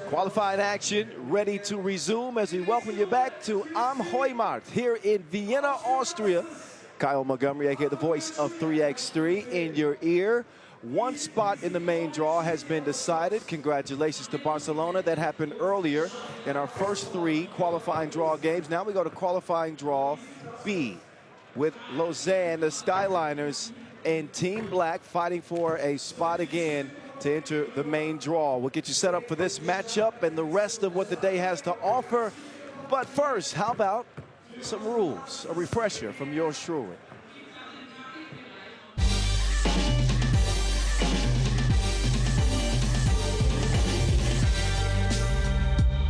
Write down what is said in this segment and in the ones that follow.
Qualified action ready to resume as we welcome you back to Am Heumarkt here in Vienna, Austria. Kyle Montgomery, aka the voice of 3x3 in your ear. One spot in the main draw has been decided. Congratulations to Barcelona. That happened earlier in our first three qualifying draw games. Now we go to qualifying draw B with Lausanne, the Skyliners, and Team Black fighting for a spot again to enter the main draw. We'll get you set up for this matchup and the rest of what the day has to offer. But first, how about some rules, a refresher from yours truly.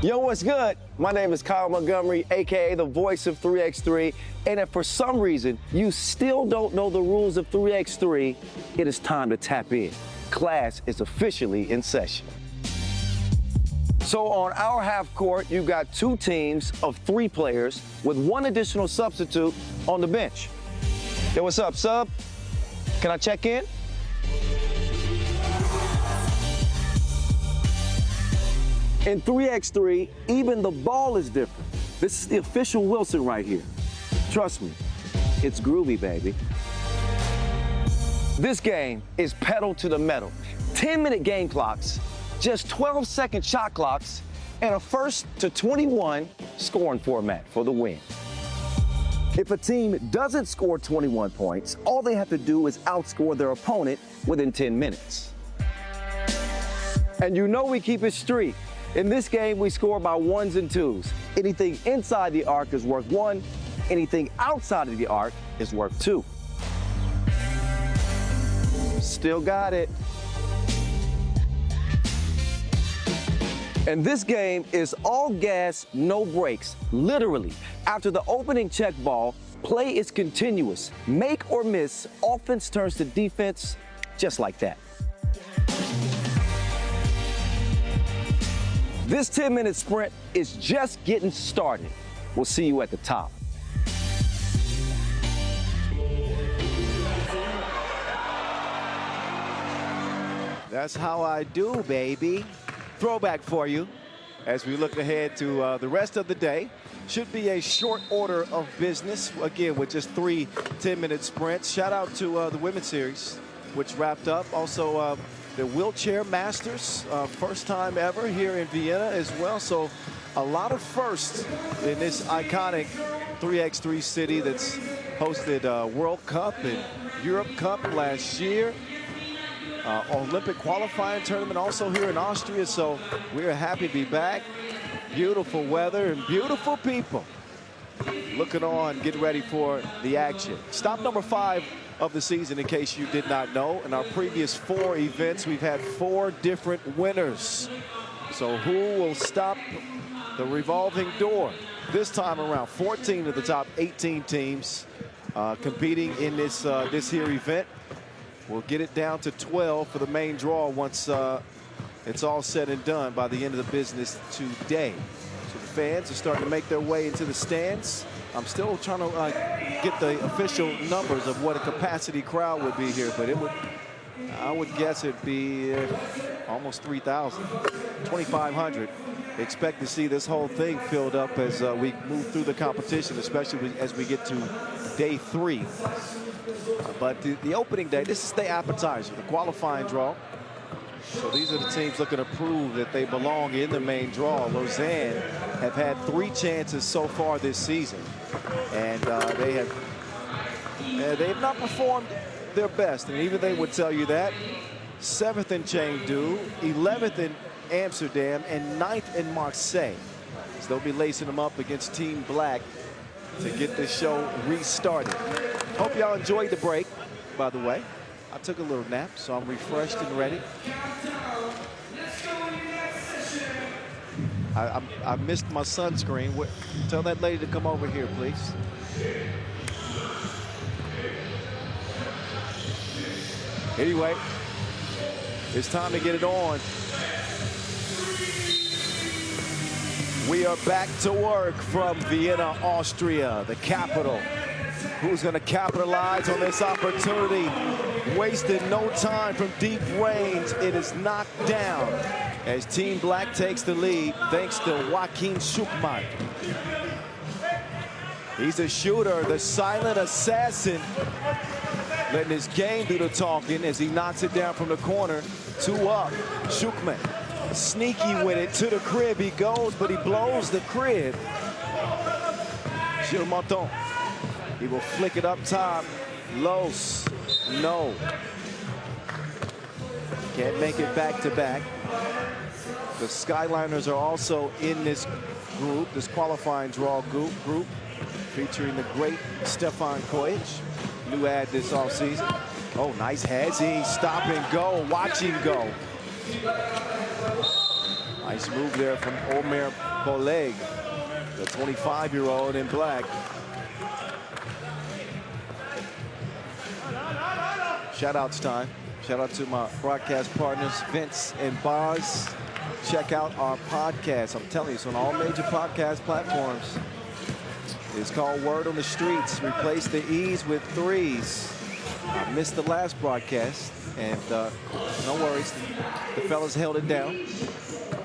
Yo, what's good? My name is Kyle Montgomery, aka the voice of 3x3. And if for some reason you still don't know the rules of 3x3, it is time to tap in. Class is officially in session. So on our half court, you've got two teams of 3 players with one additional substitute on the bench. Yo, what's up, sub? Can I check in? In 3x3, even the ball is different. This is the official Wilson right here. Trust me, it's groovy, baby. This game is pedal to the metal. 10-minute game clocks, just 12-second shot clocks, and a 1st to 21 scoring format for the win. If a team doesn't score 21 points, all they have to do is outscore their opponent within 10 minutes. And you know we keep it street. In this game, we score by 1s and 2s. Anything inside the arc is worth 1. Anything outside of the arc is worth 2. Still got it. And this game is all gas, no brakes. Literally, after the opening check ball, play is continuous. Make or miss, offense turns to defense just like that. This 10-minute sprint is just getting started. We'll see you at the top. That's how I do, baby. Throwback for you as we look ahead to the rest of the day. Should be a short order of business, again, with just 3 10-minute sprints. Shout out to the Women's Series, which wrapped up. Also, the Wheelchair Masters, first time ever here in Vienna as well. So a lot of firsts in this iconic 3x3 city that's hosted World Cup and Europe Cup last year. Olympic qualifying tournament also here in Austria. So we're happy to be back. Beautiful weather and beautiful people looking on, getting ready for the action. Stop number 5 of the season, in case you did not know. In our previous 4 events, we've had 4 different winners. So who will stop the revolving door this time around? 14 of the top 18 teams competing in this here event. We'll get it down to 12 for the main draw once it's all said and done by the end of the business today. So the fans are starting to make their way into the stands. I'm still trying to get the official numbers of what a capacity crowd would be here, but I would guess it'd be almost 3,000, 2,500. Expect to see this whole thing filled up as we move through the competition, especially as we get to day 3. But the opening day, this is the appetizer, the qualifying draw. So these are the teams looking to prove that they belong in the main draw. Lausanne have had 3 chances so far this season, and they have not performed their best, and even they would tell you that. 7th in Chengdu, 11th in Amsterdam, and 9th in Marseille. So they'll be lacing them up against Team Black to get this show restarted. Hope y'all enjoyed the break, by the way. I took a little nap, so I'm refreshed and ready. I missed my sunscreen. Tell that lady to come over here, please. Anyway, it's time to get it on. We are back to work from Vienna, Austria, the capital Who's going to capitalize on this opportunity? Wasted no time from deep range. It is knocked down as Team Black takes the lead thanks to Joaquin Schuchmann. He's a shooter, the silent assassin, letting his game do the talking as he knocks it down from the corner. 2 up. Schuchmann sneaky with it to the crib. He goes, but he blows the crib. Gilles Martin. He will flick it up top. Los. No. Can't make it back to back. The Skyliners are also in this group, this qualifying draw group, featuring the great Stefan Kojic, new ad this offseason. Oh, nice heads. He stop and go. Watch him go. Nice move there from Omer Poleg, the 25-year-old in black. Shout-outs time. Shout out to my broadcast partners, Vince and Boz. Check out our podcast. I'm telling you, it's on all major podcast platforms. It's called Word on the Streets. Replace the E's with 3's. I missed the last broadcast, and no worries. The fellas held it down.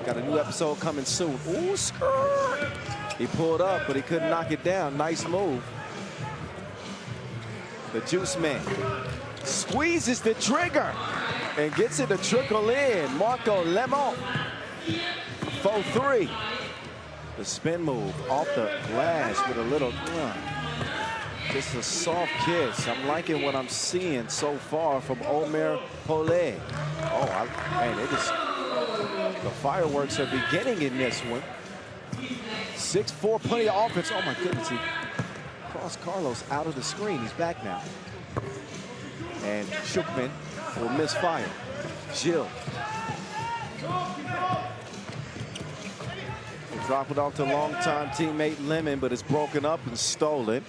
Got a new episode coming soon. Ooh, skirt. He pulled up, but he couldn't knock it down. Nice move. The Juice Man squeezes the trigger and gets it to trickle in. Marco Lemon, 4-3. The spin move off the glass with a little, just a soft kiss. I'm liking what I'm seeing so far from Omer Poleg. Oh, man, the fireworks are beginning in this one. 6'4", plenty of offense. Oh my goodness, he crossed Carlos out of the screen. He's back now. And Schuchmann will misfire. Gilles. Drop it off to longtime teammate Lemon, but it's broken up and stolen.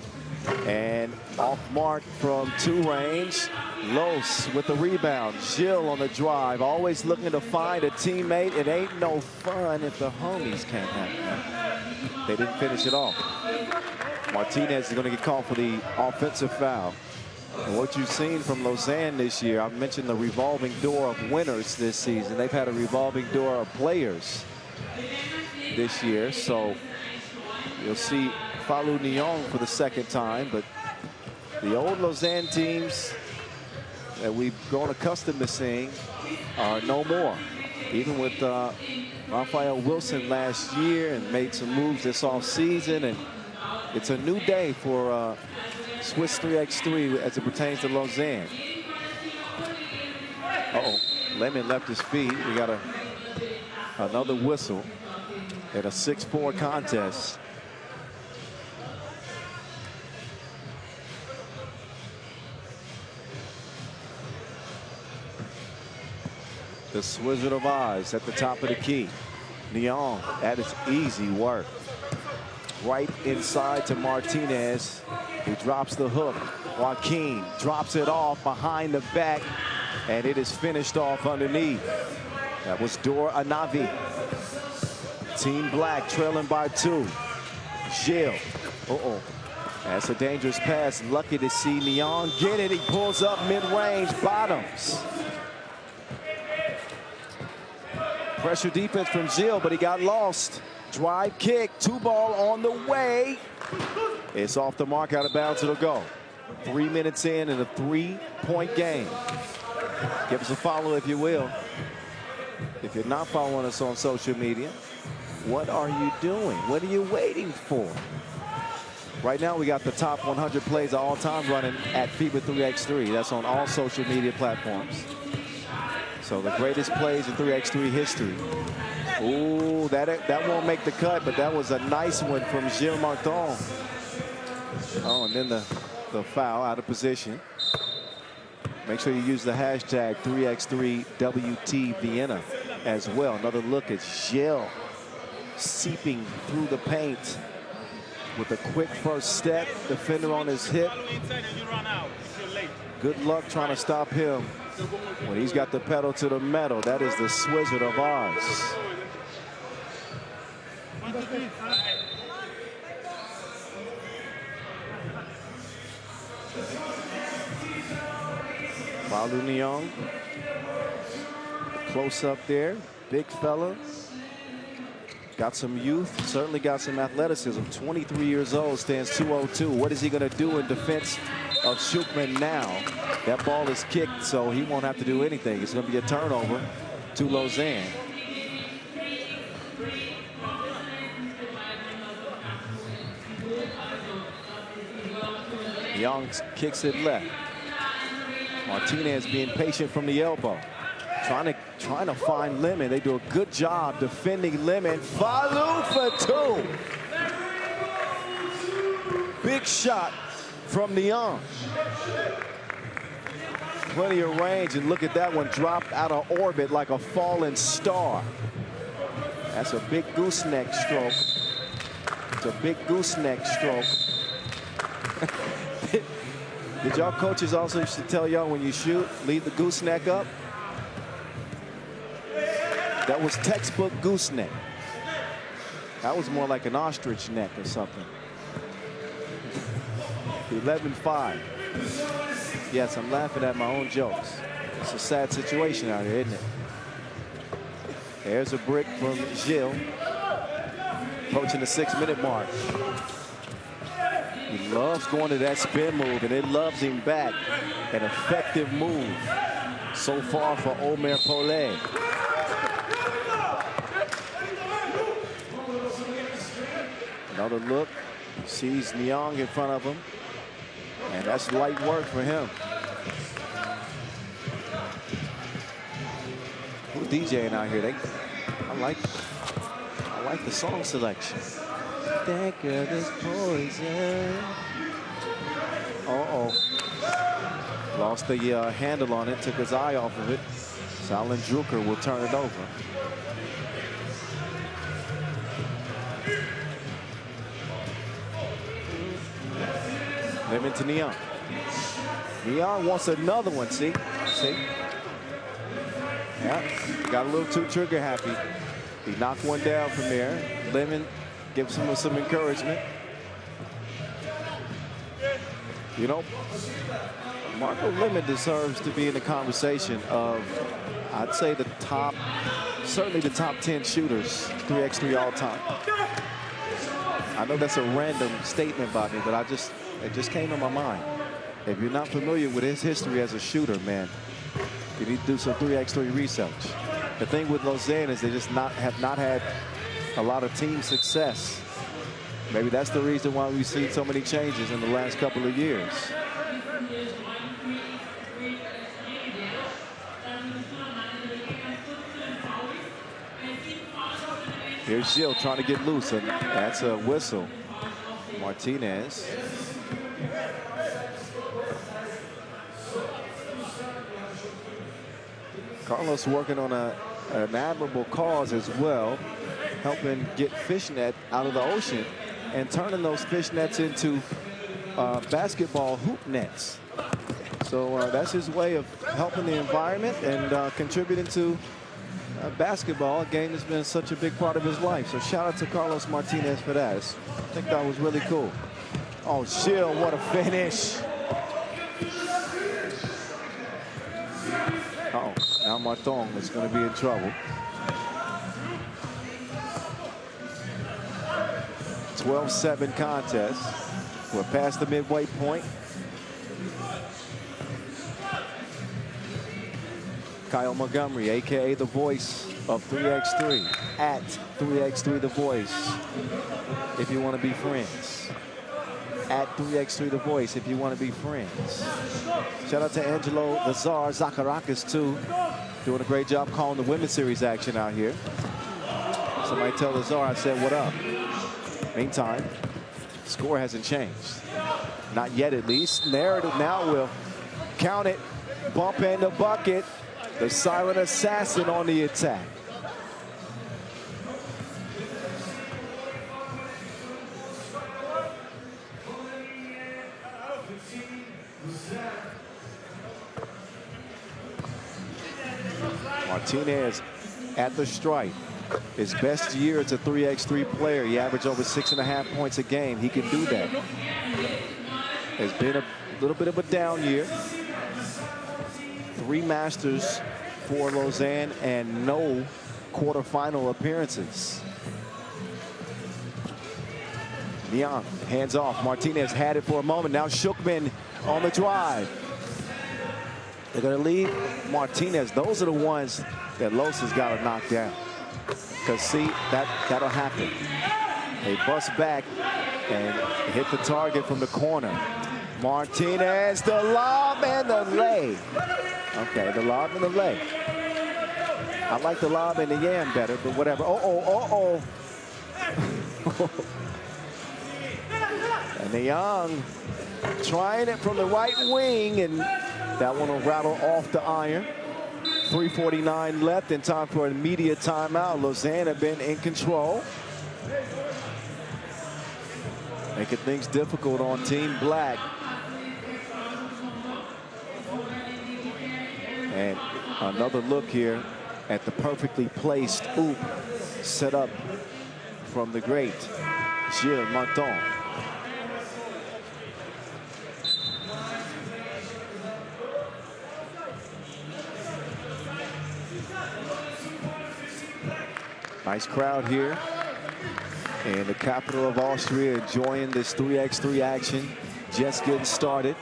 And off mark from 2 range. Los with the rebound. Gilles on the drive, always looking to find a teammate. It ain't no fun if the homies can't have it. They didn't finish it off. Martinez is going to get called for the offensive foul. And what you've seen from Lausanne this year, I mentioned the revolving door of winners this season. They've had a revolving door of players this year. So you'll see Falou Nyong for the 2nd time. But the old Lausanne teams that we've grown accustomed to seeing are no more. Even with Raphael Wilson last year and made some moves this offseason. And it's a new day for Swiss 3x3 as it pertains to Lausanne. Uh-oh, Lemon left his feet. We got another whistle at a 6-4 contest. The Wizard of Oz at the top of the key. Nyong, that is easy work. Right inside to Martinez. He drops the hook. Joaquin drops it off behind the back, and it is finished off underneath. That was Dor Anavi. Team Black trailing by 2. Gilles. Uh-oh. That's a dangerous pass. Lucky to see Nyong get it. He pulls up mid-range, bottoms. Pressure defense from Gilles, but he got lost. Drive kick, 2-ball on the way. It's off the mark, out of bounds, it'll go. 3 minutes in a 3-point game. Give us a follow if you will. If you're not following us on social media, what are you doing? What are you waiting for? Right now, we got the top 100 plays of all time running at FIBA 3x3. That's on all social media platforms. So the greatest plays in 3x3 history. Ooh, that won't make the cut, but that was a nice one from Gilles Martin. Oh, and then the foul out of position. Make sure you use the hashtag 3x3WT Vienna as well. Another look at Gilles seeping through the paint with a quick first step. Defender on his hip. Good luck trying to stop him when he's got the pedal to the metal. That is the Wizard of Oz. Falu Young. Close up there. Big fella. Got some youth. Certainly got some athleticism. 23 years old. Stands 202. What is he going to do in defense of Schuchman now? That ball is kicked, so he won't have to do anything. It's going to be a turnover to Lausanne. Young kicks it left. Martinez being patient from the elbow. Trying to find Lemon. They do a good job defending Lemon. Falu for two. Big shot from Young. Plenty of range, and look at that one, dropped out of orbit like a falling star. That's a big gooseneck stroke. It's a big gooseneck stroke. Did y'all coaches also used to tell y'all when you shoot, leave the gooseneck up? That was textbook gooseneck. That was more like an ostrich neck or something. 11-5. Yes, I'm laughing at my own jokes. It's a sad situation out here, isn't it? There's a brick from Gilles. Approaching the 6-minute mark. He loves going to that spin move, and it loves him back. An effective move so far for Omer Paulet. Another look. Sees Nyong in front of him. And that's light work for him. Who's DJing out here? I like the song selection. That girl is poison. Uh-oh. Lost the handle on it, took his eye off of it. Salin Drucker will turn it over. Lemon to Neon. Neon wants another one, see? Yeah, got a little too trigger happy. He knocked one down from there. Lemon gives him some encouragement. You know, Marco Lemon deserves to be in the conversation of, I'd say, the top, certainly the top 10 shooters, 3x3 all time. I know that's a random statement by me, but it just came to my mind. If you're not familiar with his history as a shooter, man, you need to do some 3x3 research. The thing with Lausanne is they just have not had a lot of team success. Maybe that's the reason why we've seen so many changes in the last couple of years. Here's Gilles trying to get loose, and that's a whistle. Martinez. Carlos working on an admirable cause as well, helping get fishnet out of the ocean and turning those fishnets into basketball hoop nets. So that's his way of helping the environment and contributing to basketball, a game that's been such a big part of his life. So shout out to Carlos Martinez for that. I think that was really cool. Oh, Gilles, what a finish. Uh-oh, now Marton is going to be in trouble. 12-7 contest. We're past the midway point. Kyle Montgomery, a.k.a. the voice of 3x3, at 3x3 the voice, if you want to be friends. At 3x3 the voice, if you want to be friends. Shout out to Angelo Lazar Zakarakis, too, doing a great job calling the women's series action out here. Somebody tell Lazar I said what up. Meantime, score hasn't changed. Not yet, at least. Narrative now will count it. Bump in the bucket. The silent assassin on the attack. Martinez at the stripe. His best year as a 3x3 player. He averaged over 6.5 points a game. He can do that. Has been a little bit of a down year. 3 Masters for Lausanne and no quarterfinal appearances. Niang hands off. Martinez had it for a moment. Now Shookman on the drive. They're going to leave Martinez. Those are the ones that Los has got to knock down. Because, see, that'll happen. They bust back and hit the target from the corner. Martinez, the lob and the lay. Okay, the lob and the lay. I like the lob and the yam better, but whatever. And Niang trying it from the right wing, and that one will rattle off the iron. 3:49 left in time for an immediate timeout. Lausanne have been in control, making things difficult on Team Black. And another look here at the perfectly placed oop set up from the great Gilles Martin. Nice crowd here in the capital of Austria, enjoying this 3x3 action. Just getting started.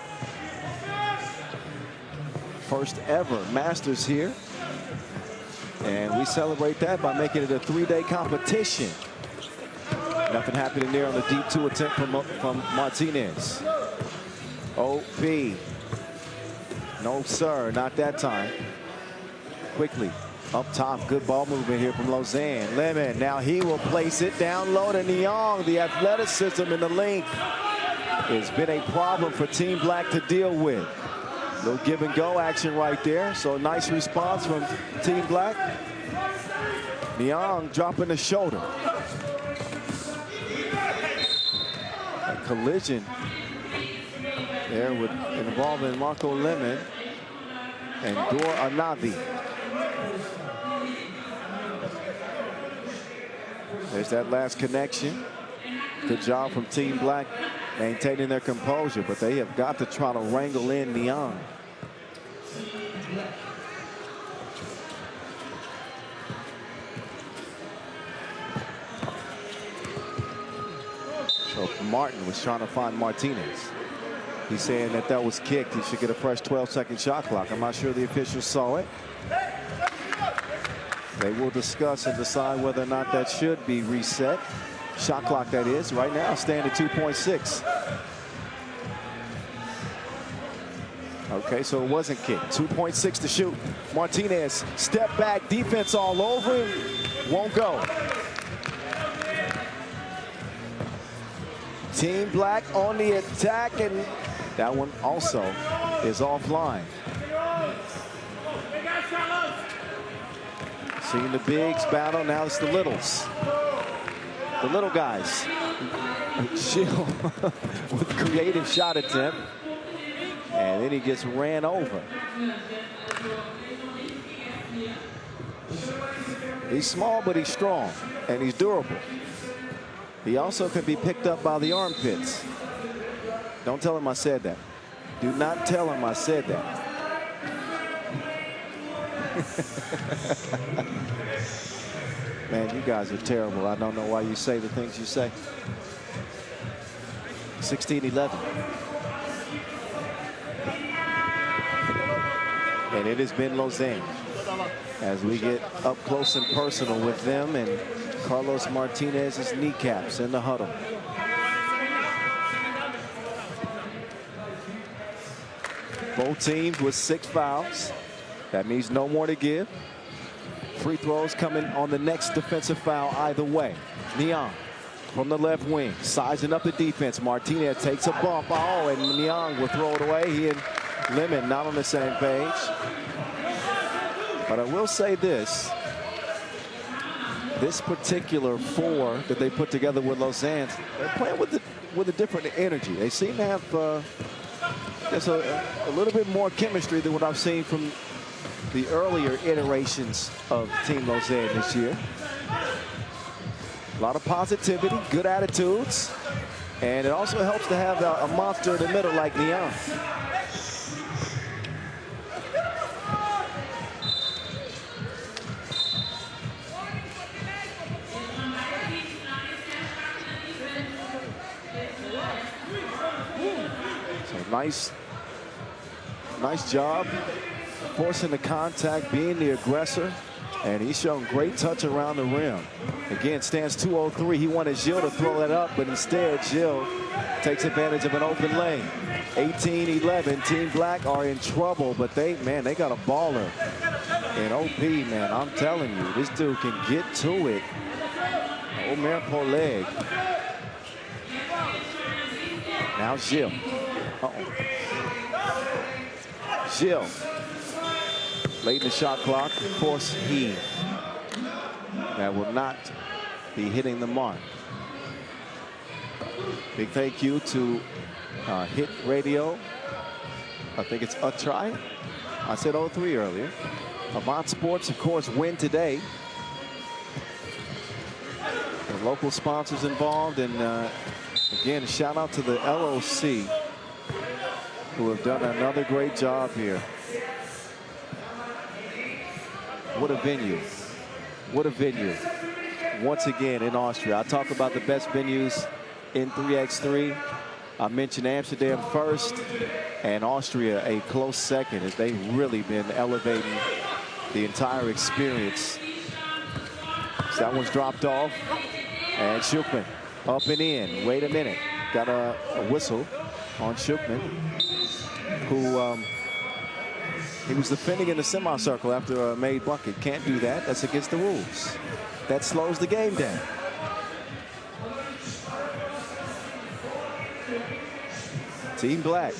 First ever Masters here. And we celebrate that by making it a 3-day competition. Nothing happening there on the deep 2 attempt from Martinez. OP. No, sir, not that time. Quickly. Up top, good ball movement here from Lausanne. Lemon, now he will place it down low to Niang. The athleticism and the length has been a problem for Team Black to deal with. Little give and go action right there. So nice response from Team Black. Niang dropping the shoulder. A collision there with involving Marco Lemon and Dor Anavi. There's that last connection. Good job from Team Black maintaining their composure, but they have got to try to wrangle in Niang. So Martin was trying to find Martinez. He's saying that was kicked. He should get a fresh 12-second shot clock. I'm not sure the officials saw it. They will discuss and decide whether or not that should be reset. Shot clock, that is. Right now, standing at 2.6. Okay, so it wasn't kicked. 2.6 to shoot. Martinez, step back, defense all over him. Won't go. Team Black on the attack, and that one also is offline. Seeing the bigs battle, now it's the littles. The little guys. Gilles with a creative shot attempt. And then he gets ran over. He's small, but he's strong. And he's durable. He also can be picked up by the armpits. Don't tell him I said that. Do not tell him I said that. Man, you guys are terrible. I don't know why you say the things you say. 16-11. And it has been Lausanne as we get up close and personal with them and Carlos Martinez's kneecaps in the huddle. Both teams with 6 fouls. That means no more to give. Free throws coming on the next defensive foul either way. Niang from the left wing, sizing up the defense. Martinez takes a bump. Oh, and Niang will throw it away. He and Lemon not on the same page. But I will say this. This particular 4 that they put together with Lausanne, they're playing with a different energy. They seem to have just a little bit more chemistry than what I've seen from the earlier iterations of Team Lausanne this year. A lot of positivity, good attitudes, and it also helps to have a monster in the middle like Niang. Nice job forcing the contact, being the aggressor, and he's shown great touch around the rim. Again, stands 203. He wanted Gilles to throw that up, but instead Gilles takes advantage of an open lane. 18-11. Team Black are in trouble, but they got a baller. And OP, man, I'm telling you, this dude can get to it. Omer Poleg. Now Gilles. Gilles. Late in the shot clock, force heave. That will not be hitting the mark. Big thank you to Hit Radio. I think it's a try. I said 03 earlier. Avant Sports, of course, win today. The local sponsors involved, and again, shout out to the LOC, who have done another great job here. What a venue. What a venue. Once again in Austria. I talk about the best venues in 3x3. I mentioned Amsterdam first and Austria a close second, as they've really been elevating the entire experience. So that one's dropped off. And Schuchman up and in. Wait a minute. Got a whistle on Schuchman, who he was defending in the semicircle after a made bucket. Can't do that. That's against the rules. That slows the game down. Team Black.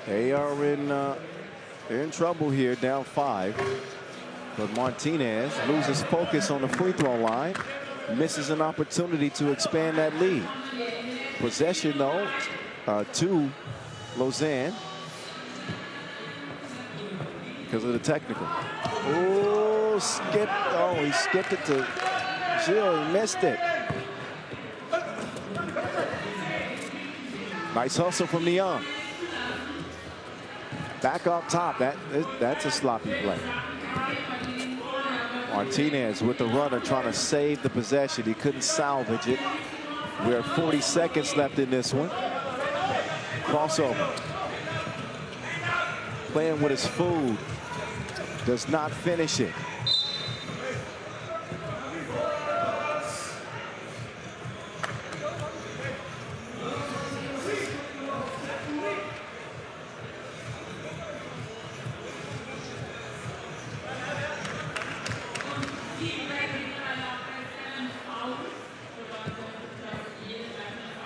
They are they're in trouble here, down 5. But Martinez loses focus on the free throw line. Misses an opportunity to expand that lead. Possession, though, to Lausanne because of the technical. Oh, skip. Oh, he skipped it to Gilles. He missed it. Nice hustle from Neon. Back up top. That's a sloppy play. Martinez with the runner trying to save the possession. He couldn't salvage it. We have 40 seconds left in this one. Crossover. Playing with his food. Does not finish it.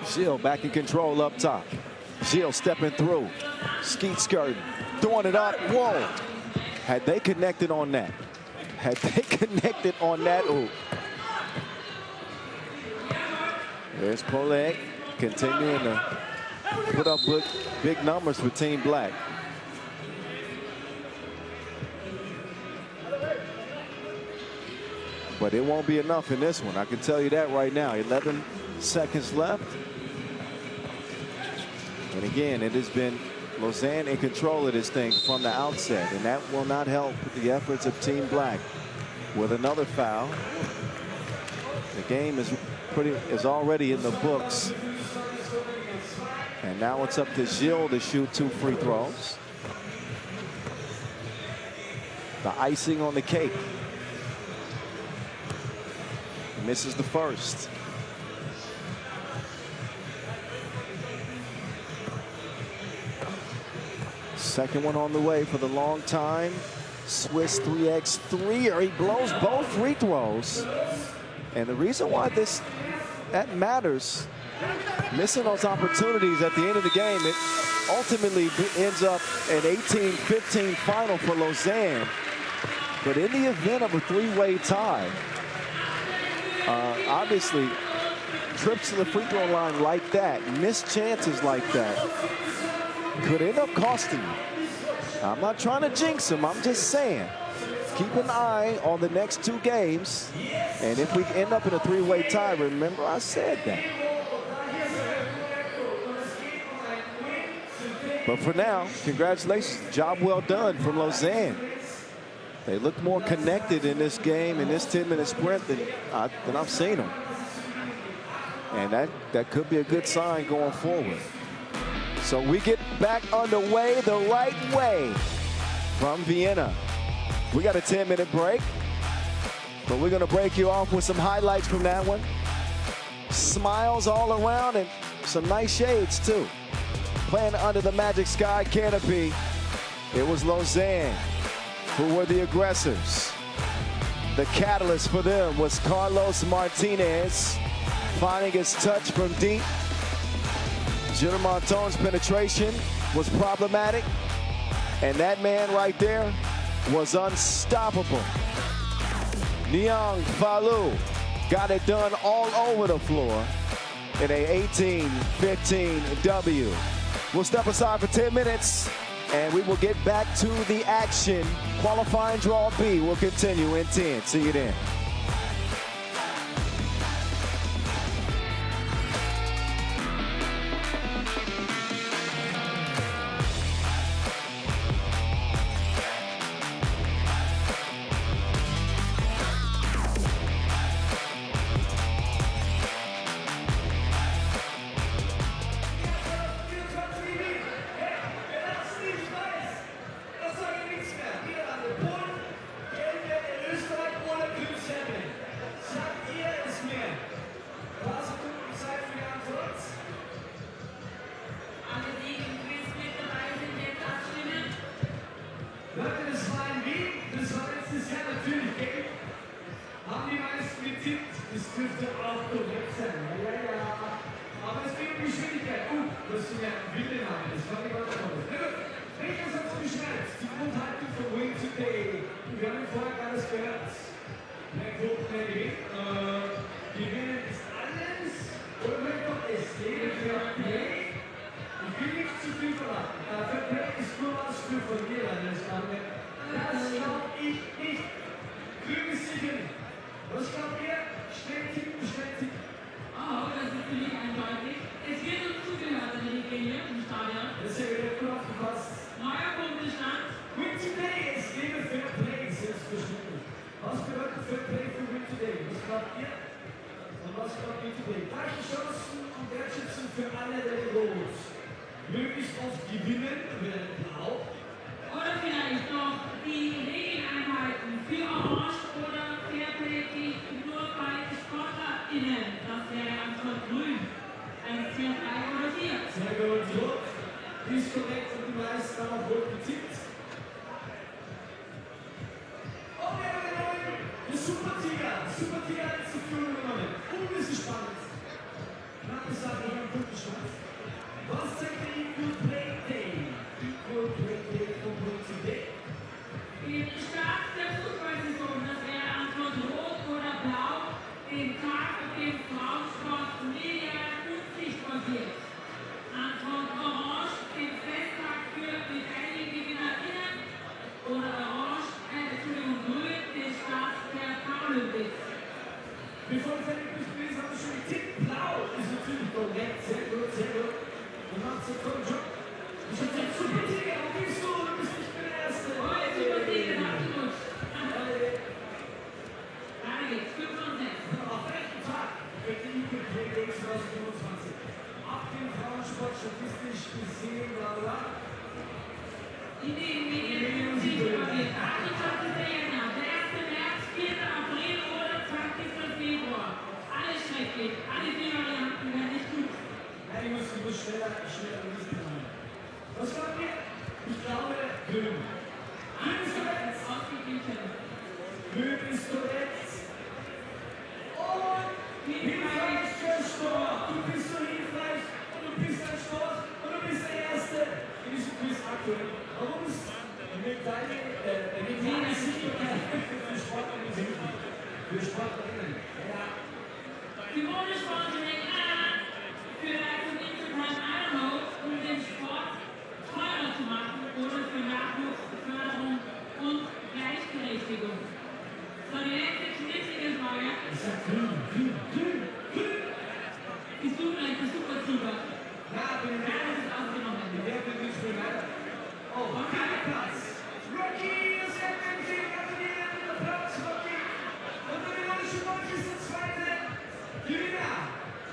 Gilles back in control up top. Gilles stepping through. Skeet skirting. Throwing it up. Whoa. Had they connected on that. Had they connected on that. Ooh. There's Poleg continuing to put up big numbers for Team Black. But it won't be enough in this one. I can tell you that right now. 11 seconds left. And again, it has been Lausanne in control of this thing from the outset, and that will not help the efforts of Team Black. With another foul, the game is already in the books, and now it's up to Gilles to shoot 2 free throws. The icing on the cake. He misses the first. Second one on the way for the long time. Swiss 3x3, he blows both free throws. And the reason why that matters, missing those opportunities at the end of the game, it ultimately ends up an 18-15 final for Lausanne. But in the event of a 3-way tie, obviously trips to the free throw line like that, missed chances like that, could end up costing you. I'm not trying to jinx them. I'm just saying, keep an eye on the next 2 games. And if we end up in a 3-way tie, remember I said that. But for now, congratulations. Job well done from Lausanne. They look more connected in this game, in this 10-minute sprint than I've seen them. And that could be a good sign going forward. So we get back underway the right way from Vienna. We got a 10-minute break, but we're going to break you off with some highlights from that one. Smiles all around and some nice shades, too. Playing under the Magic Sky canopy, it was Lausanne who were the aggressors. The catalyst for them was Carlos Martinez finding his touch from deep. Gilles Monton's penetration was problematic, and that man right there was unstoppable. Nyang Fallu got it done all over the floor in a 18-15 W. We'll step aside for 10 minutes, and we will get back to the action. Qualifying draw B will continue in 10. See you then.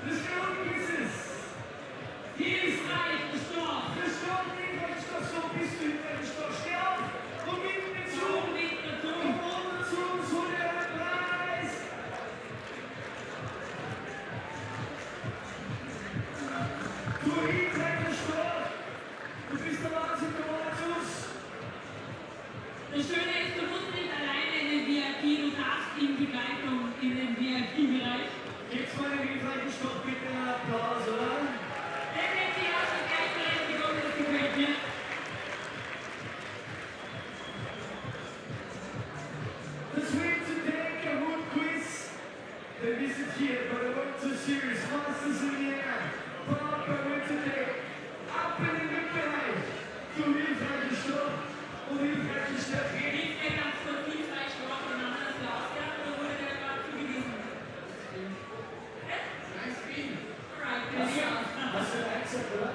This Das Schöne ist, du musst nicht alleine in den VIP, du darfst in Begleitung in den VIP-Bereich. Gibt's mal den hilfreichen Stopp bitte einen Applaus, oder? Der kennt sich auch schon gleich berechtigt, das gefällt mir. The Swedes to take a wood quiz. They visit here for the WT Series Masters in Vienna. Powered by WT. Ab in den Rückbereich. Du hilfreichen Stopp und hilfreichen Stärke. Liegt der ganz kurz hilfreich Sport und dann ist der Ausgabe oder wurde der gerade zugewiesen? Nice bean. Alright, Hast du ein Exit, oder?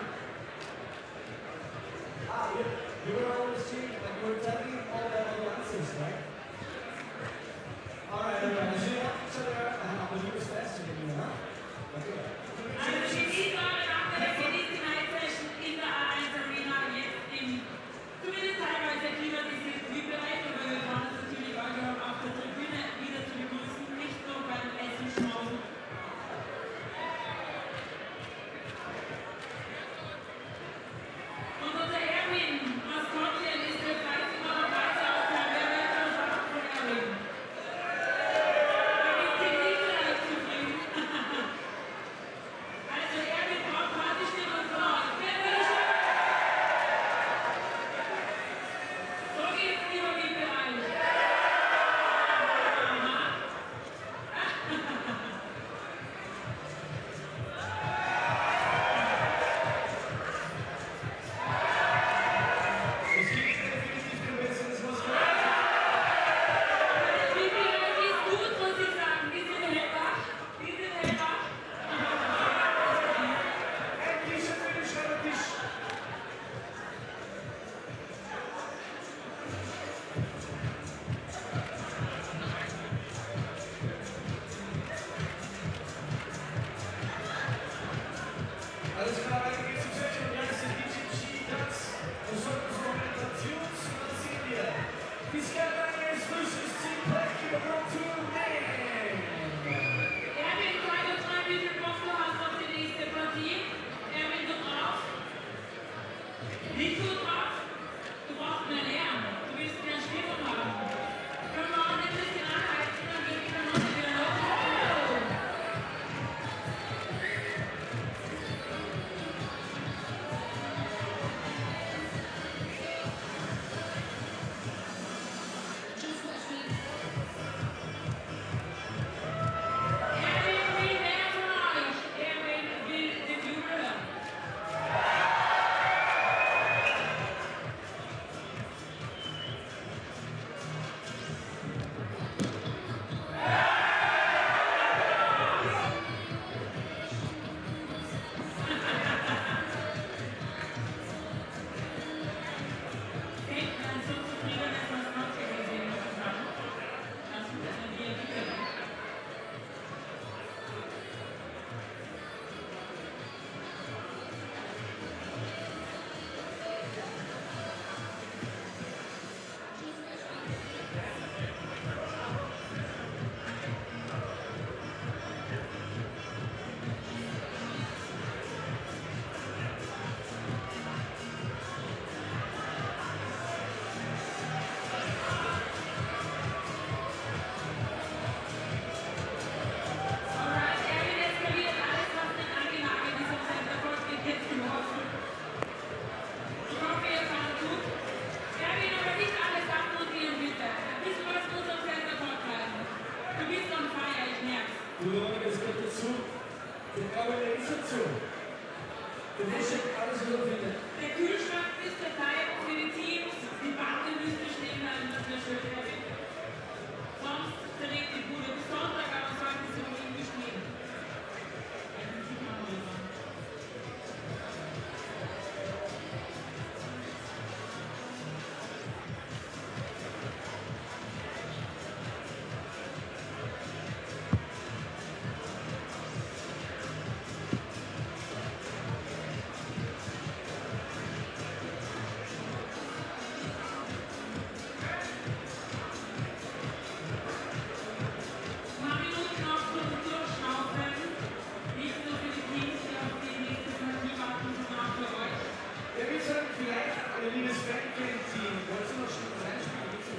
Ah, you were always cheating, like you were telling all the other answers, right? Alright, alright. So you help each other out, but you was faster than you, huh? Okay. Also die Sieger nach der Finity Night Session in der A1 Arena jetzt im zumindest teilweise FIBA Bereich, aber wir freuen uns natürlich euch auch auf der Tribüne wieder zu begrüßen, nicht nur beim Essen schmausen. Und unser Erwin, Maskottchen, ist der fleißig noch am Weiter aus der Werbeversagen von Erwin. Da gibt es nicht leicht zufrieden. Also Erwin braucht Partystimme und Frauen. Wer will schon? So geht's lieber wie Bereich. Es gibt definitiv kein besseres Maskottchen. Die Bereich ist gut, muss ich sagen. Die sind hellwach. Die sind hellwach. Endlich schon für den Schreibtisch. Alles klar, weiter geht's zum Session. Jetzt sind die G-Dats. Und so Dokumentations. Was sehen wir? Die Skyliners versus Team Black in Round 2. Erwin, sag uns mal, wie viel Bock du hast auf die nächste Partie. Erwin, du drauf? Nicht gut drauf? Du brauchst mehr Lärm. Du willst mehr Stimmung haben. Können wir auch ein bisschen anhalten, dann geht die Kanone wieder los. Erwin will mehr von euch. Erwin will den Jubel hören. Hey, man ist so zufrieden, dass man es noch gesehen hat. Das ist eine Bier. Alright, Erwin eskaliert alles, was nicht angenagelt ist auf seinem Erfolg, wird jetzt geworfen. Ich hoffe, ihr fangt gut. Erwin, aber nicht alles abmontieren, bitte. Ein bisschen was muss auf seinem Erfolg bleiben. Du bist on fire, ich merk's. Du Leute, das geht dazu. Der Gabe, der ist dazu. Der Wäsche alles wieder finden. Der Kühlschrank ist verteilt für die Teams. Die Bande müsste stehen bleiben, das wäre schön, Erwin. Sonst zerlegt die Bude bis Sonntag, aber sollte sie auch irgendwie stehen. Also, sieht man mal. Vielleicht, liebes Fan-Team, wolltest du noch schon reinspielen?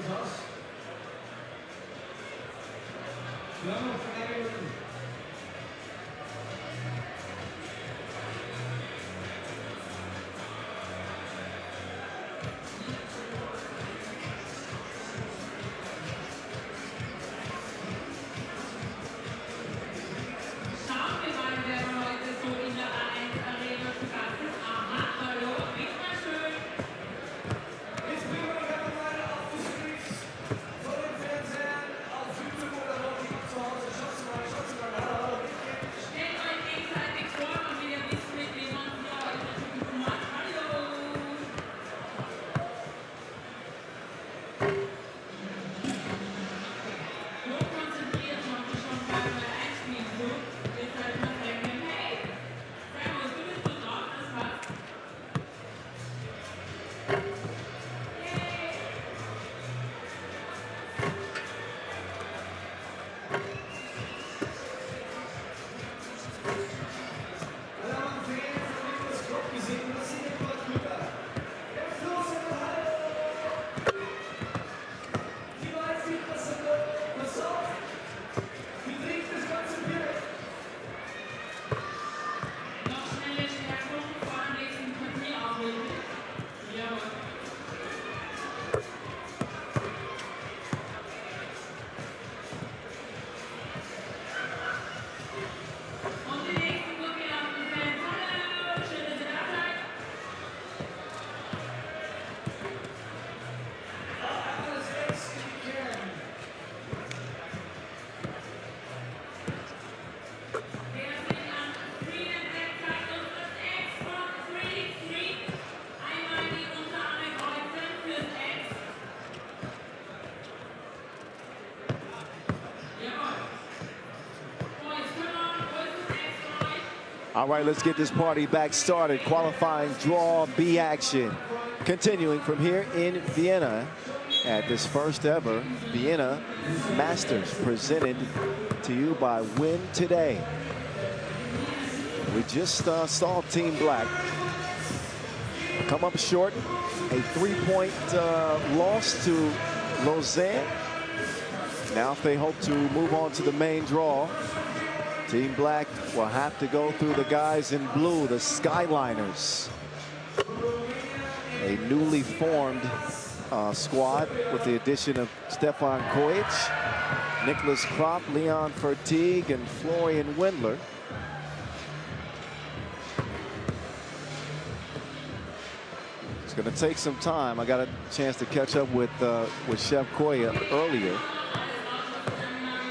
Schauen wir mal, wer heute so in der A1 Arena zu Gast ist. Aha, hallo, nicht mal schön. Jetzt bringen wir gerne mal auf die Streets vor den Fernsehern, auf YouTube oder wo die zu Hause. Schaut mal, hallo. Stellt euch gegenseitig vor und wieder wisst, mit wem man hier heute zu tun hat. Hallo. So konzentriert macht ihr schon beim Einspielen zu. Deshalb mal denken, hey, Servus, du bist gut drauf, das passt. Yay. Alle haben Fans von Niklas Koch gesehen, das sind ein paar drüber. Jetzt los, hallo. Die weiß nicht, was er will. Pass auf. Wie trinkt das ganze Bier? Noch schnelle Stärkung vor dem nächsten Papier auflegen. Jawohl. Und die nächsten gut gelaufenen Fans. Hallo, schön, dass ihr da seid. Alles rechts in die Kern. Wer sich an Screen entdeckt, zeigt uns das X von 3-3. Einmal die Unterarme kreuzen fürs X. Jawohl. Boys, come on, wo ist das X für euch? All right, let's get this party back started. Qualifying draw B action. Continuing from here in Vienna at this first ever Vienna Masters, presented to you by Win Today. We just saw Team Black come up short, a 3-point loss to Lausanne. Now if they hope to move on to the main draw, Team Black will have to go through the guys in blue, the Skyliners. A newly formed squad with the addition of Stefan Kojic, Nicholas Kropp, Leon Fertig, and Florian Wendler. It's going to take some time. I got a chance to catch up with Chef Koya earlier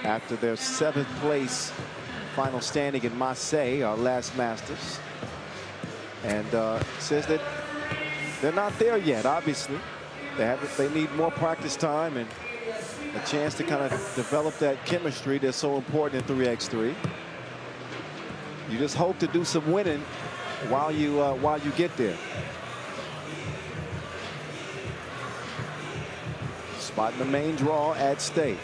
after their 7th place final standing in Marseille, our last Masters, and says that they're not there yet. Obviously, they need more practice time and a chance to kind of develop that chemistry that's so important in 3x3. You just hope to do some winning while you get there. Spot in the main draw at stake.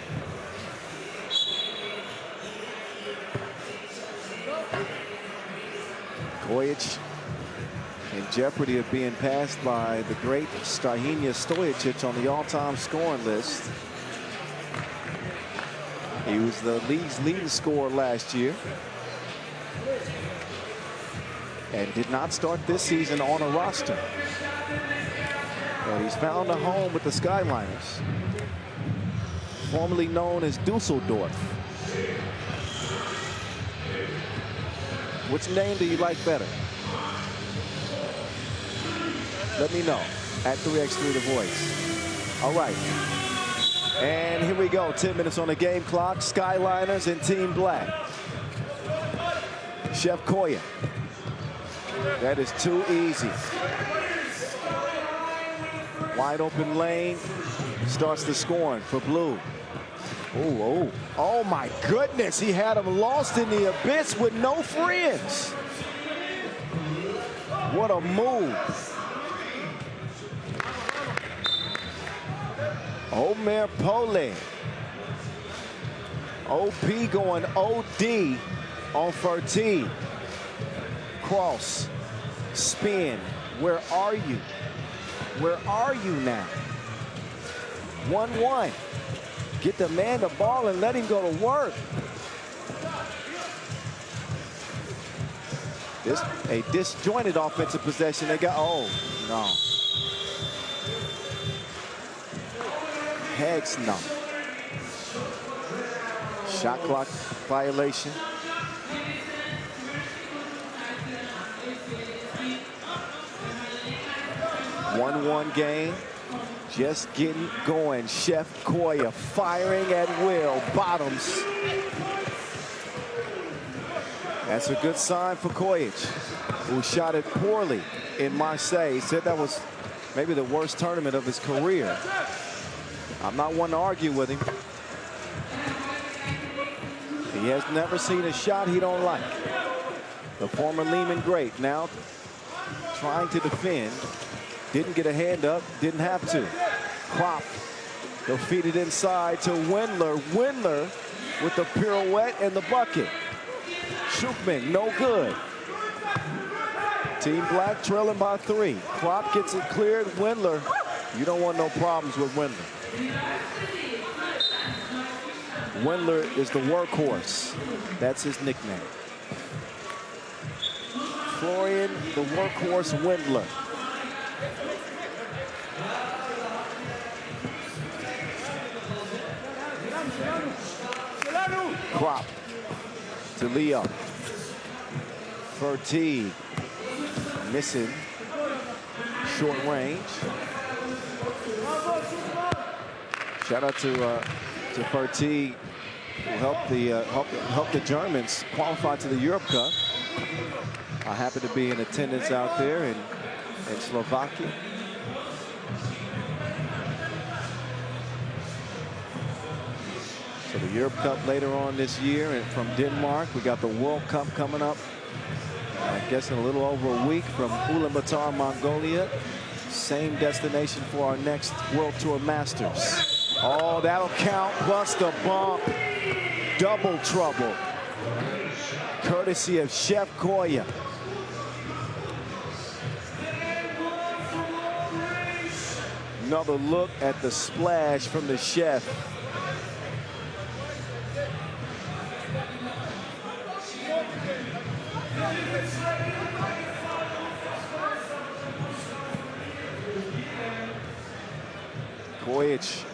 Kojic in jeopardy of being passed by the great Strahinja Stojicic on the all-time scoring list. He was the league's leading scorer last year and did not start this season on a roster. But he's found a home with the Skyliners, formerly known as Dusseldorf. Which name do you like better? Let me know at 3x3 The Voice. All right. And here we go. 10 minutes on the game clock. Skyliners and Team Black. Chef Koya. That is too easy. Wide open lane. Starts the scoring for blue. Oh my goodness. He had him lost in the abyss with no friends. What a move. Omer Pole. OP going OD on Fertig. Cross. Spin. Where are you? Where are you now? 1-1. Get the man the ball and let him go to work. This a disjointed offensive possession. They got, oh, no. Heads no. Shot clock violation. 1-1 game. Just getting going. Chef Koya firing at will. Bottoms. That's a good sign for Kojic, who shot it poorly in Marseille. He said that was maybe the worst tournament of his career. I'm not one to argue with him. He has never seen a shot he don't like. The former Lehman great now trying to defend. Didn't get a hand up, didn't have to. Krop, he'll feed it inside to Wendler. Wendler with the pirouette and the bucket. Schukman, no good. Team Black trailing by 3. Krop gets it cleared. Wendler, you don't want no problems with Wendler. Wendler is the workhorse. That's his nickname. Florian, the workhorse Wendler. Krop to Leo. Fertig missing short range. Shout out to Fertig, who helped the Germans qualify to the Europe Cup. I happen to be in attendance out there in Slovakia. So the Europe Cup later on this year, and from Denmark, we got the World Cup coming up. I guess in a little over a week from Ulaanbaatar, Mongolia. Same destination for our next World Tour Masters. Oh, that'll count, plus the bump. Double trouble. Courtesy of Chef Koya. Another look at the splash from the Chef. Kojic,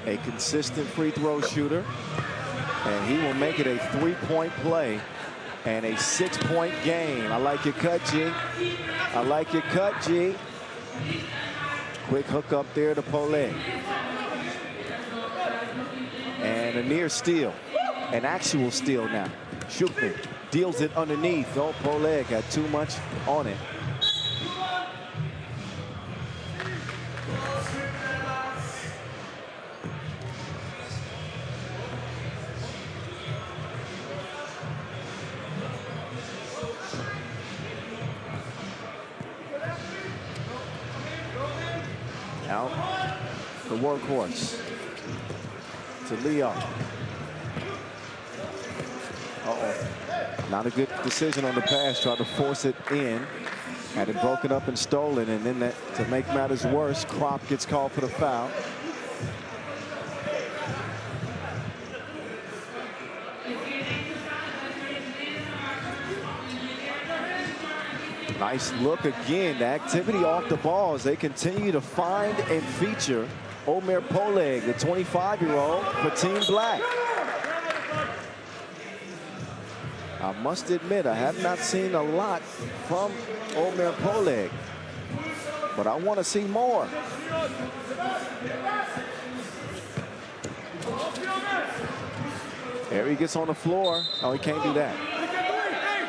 a consistent free throw shooter, and he will make it a 3-point play and a 6-point game. I like your cut, G. I like your cut, G. Quick hook up there to Poleg. And a near steal, an actual steal now. Schukman deals it underneath. Oh, Poleg had too much on it. Out the workhorse to Leo. Uh-oh. Not a good decision on the pass. Tried to force it in. Had it broken up and stolen. And then that, to make matters worse, Krop gets called for the foul. Nice look again. The activity off the ball as they continue to find and feature Omer Poleg, the 25-year-old for Team Black. I must admit, I have not seen a lot from Omer Poleg, but I want to see more. There he gets on the floor. Oh, he can't do that.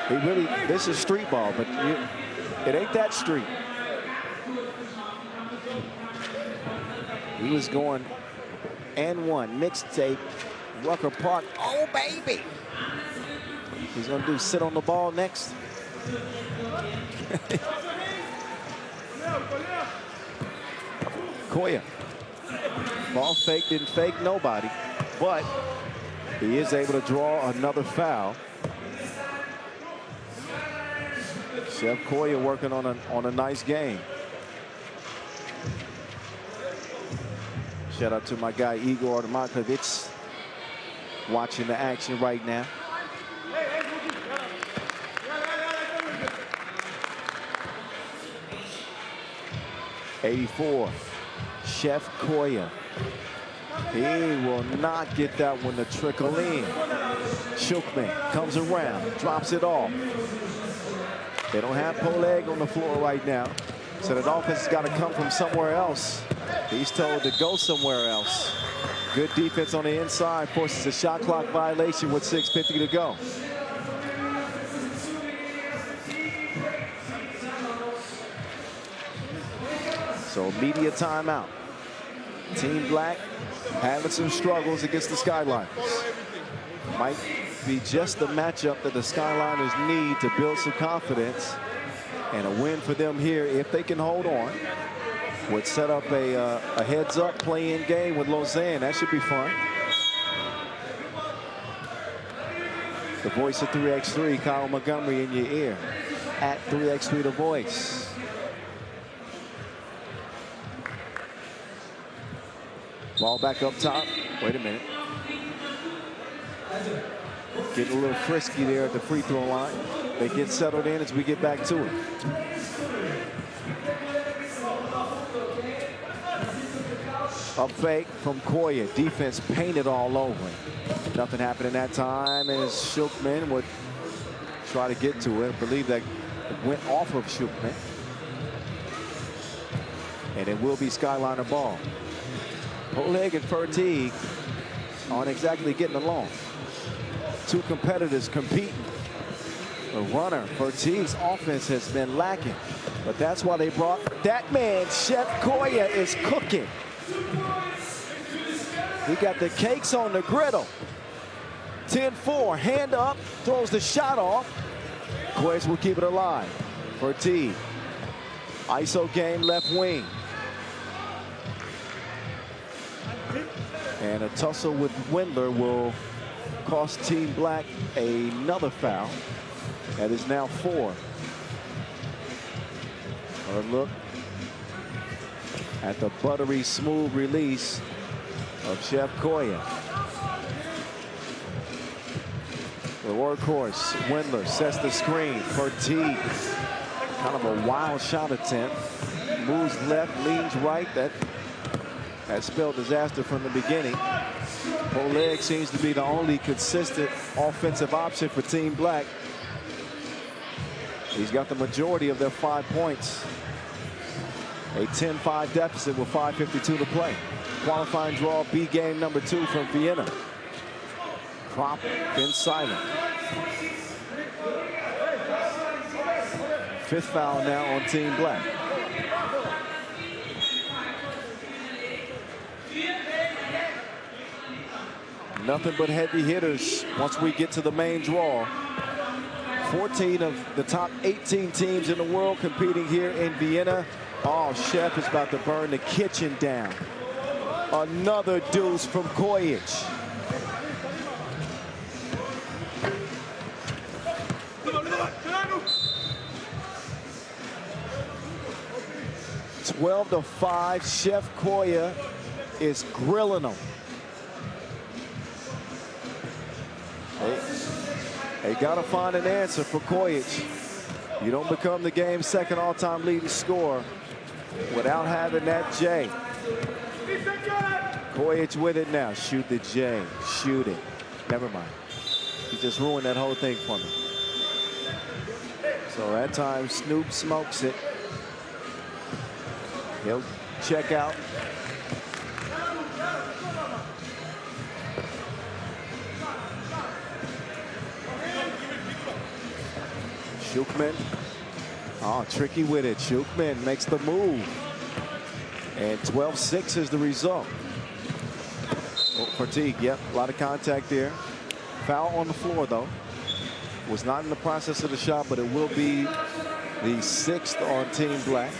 He really, this is street ball, but it ain't that street. He was going and one mixtape, Rucker Park. Oh, baby. He's going to do sit on the ball next. Koya. Ball fake, didn't fake nobody, but he is able to draw another foul. Chef Koya working on a nice game. Shout out to my guy Igor Artemakovich watching the action right now. '84, Chef Koya. He will not get that one to trickle in. Shulkman comes around, drops it off. They don't have Poleg on the floor right now, so that offense has got to come from somewhere else. He's told to go somewhere else. Good defense on the inside, forces a shot clock violation with 6:50 to go. So media timeout. Team Black having some struggles against the Skyliners. Might be just the matchup that the Skyliners need to build some confidence, and a win for them here, if they can hold on, would set up a heads-up play-in game with Lausanne. That should be fun. The voice of 3x3, Kyle Montgomery in your ear. At 3x3 The Voice. Ball back up top. Wait a minute. Getting a little frisky there at the free throw line. They get settled in as we get back to it. Up fake from Koya. Defense painted all over him. Nothing happened in that time as Shulkman would try to get to it. I believe that it went off of Shulkman. And it will be Skyliner ball. Poleg and Fertig aren't exactly getting along. Two competitors competing. The runner, Fertig's offense has been lacking. But that's why they brought that man. Chef Koya is cooking. He got the cakes on the griddle. 10-4, hand up, throws the shot off. Koya will keep it alive. Fertig, ISO game left wing. And a tussle with Wendler will cost Team Black another foul. That is now 4. A look at the buttery smooth release of Chef Koya. The workhorse, Wendler sets the screen. Fertig, kind of a wild shot attempt. Moves left, leans right. That spelled disaster from the beginning. Poleg seems to be the only consistent offensive option for Team Black. He's got the majority of their 5 points. A 10-5 deficit with 5:52 to play. Qualifying draw B game number 2 from Vienna. Krop been silent. 5th foul now on Team Black. Nothing but heavy hitters once we get to the main draw. 14 of the top 18 teams in the world competing here in Vienna. Oh, Chef is about to burn the kitchen down. Another deuce from Kojic. (12-5). Chef Koya is grilling them. They got to find an answer for Kojic. You don't become the game's second all-time leading scorer without having that J. Kojic with it now. Shoot the J. Shoot it. Never mind. He just ruined that whole thing for me. So that time Snoop smokes it. He'll check out. Shulkman, tricky with it. Shulkman makes the move. And 12-6 is the result. Oh, Fertig, yep, a lot of contact there. Foul on the floor, though. Was not in the process of the shot, but it will be the 6th on Team Black.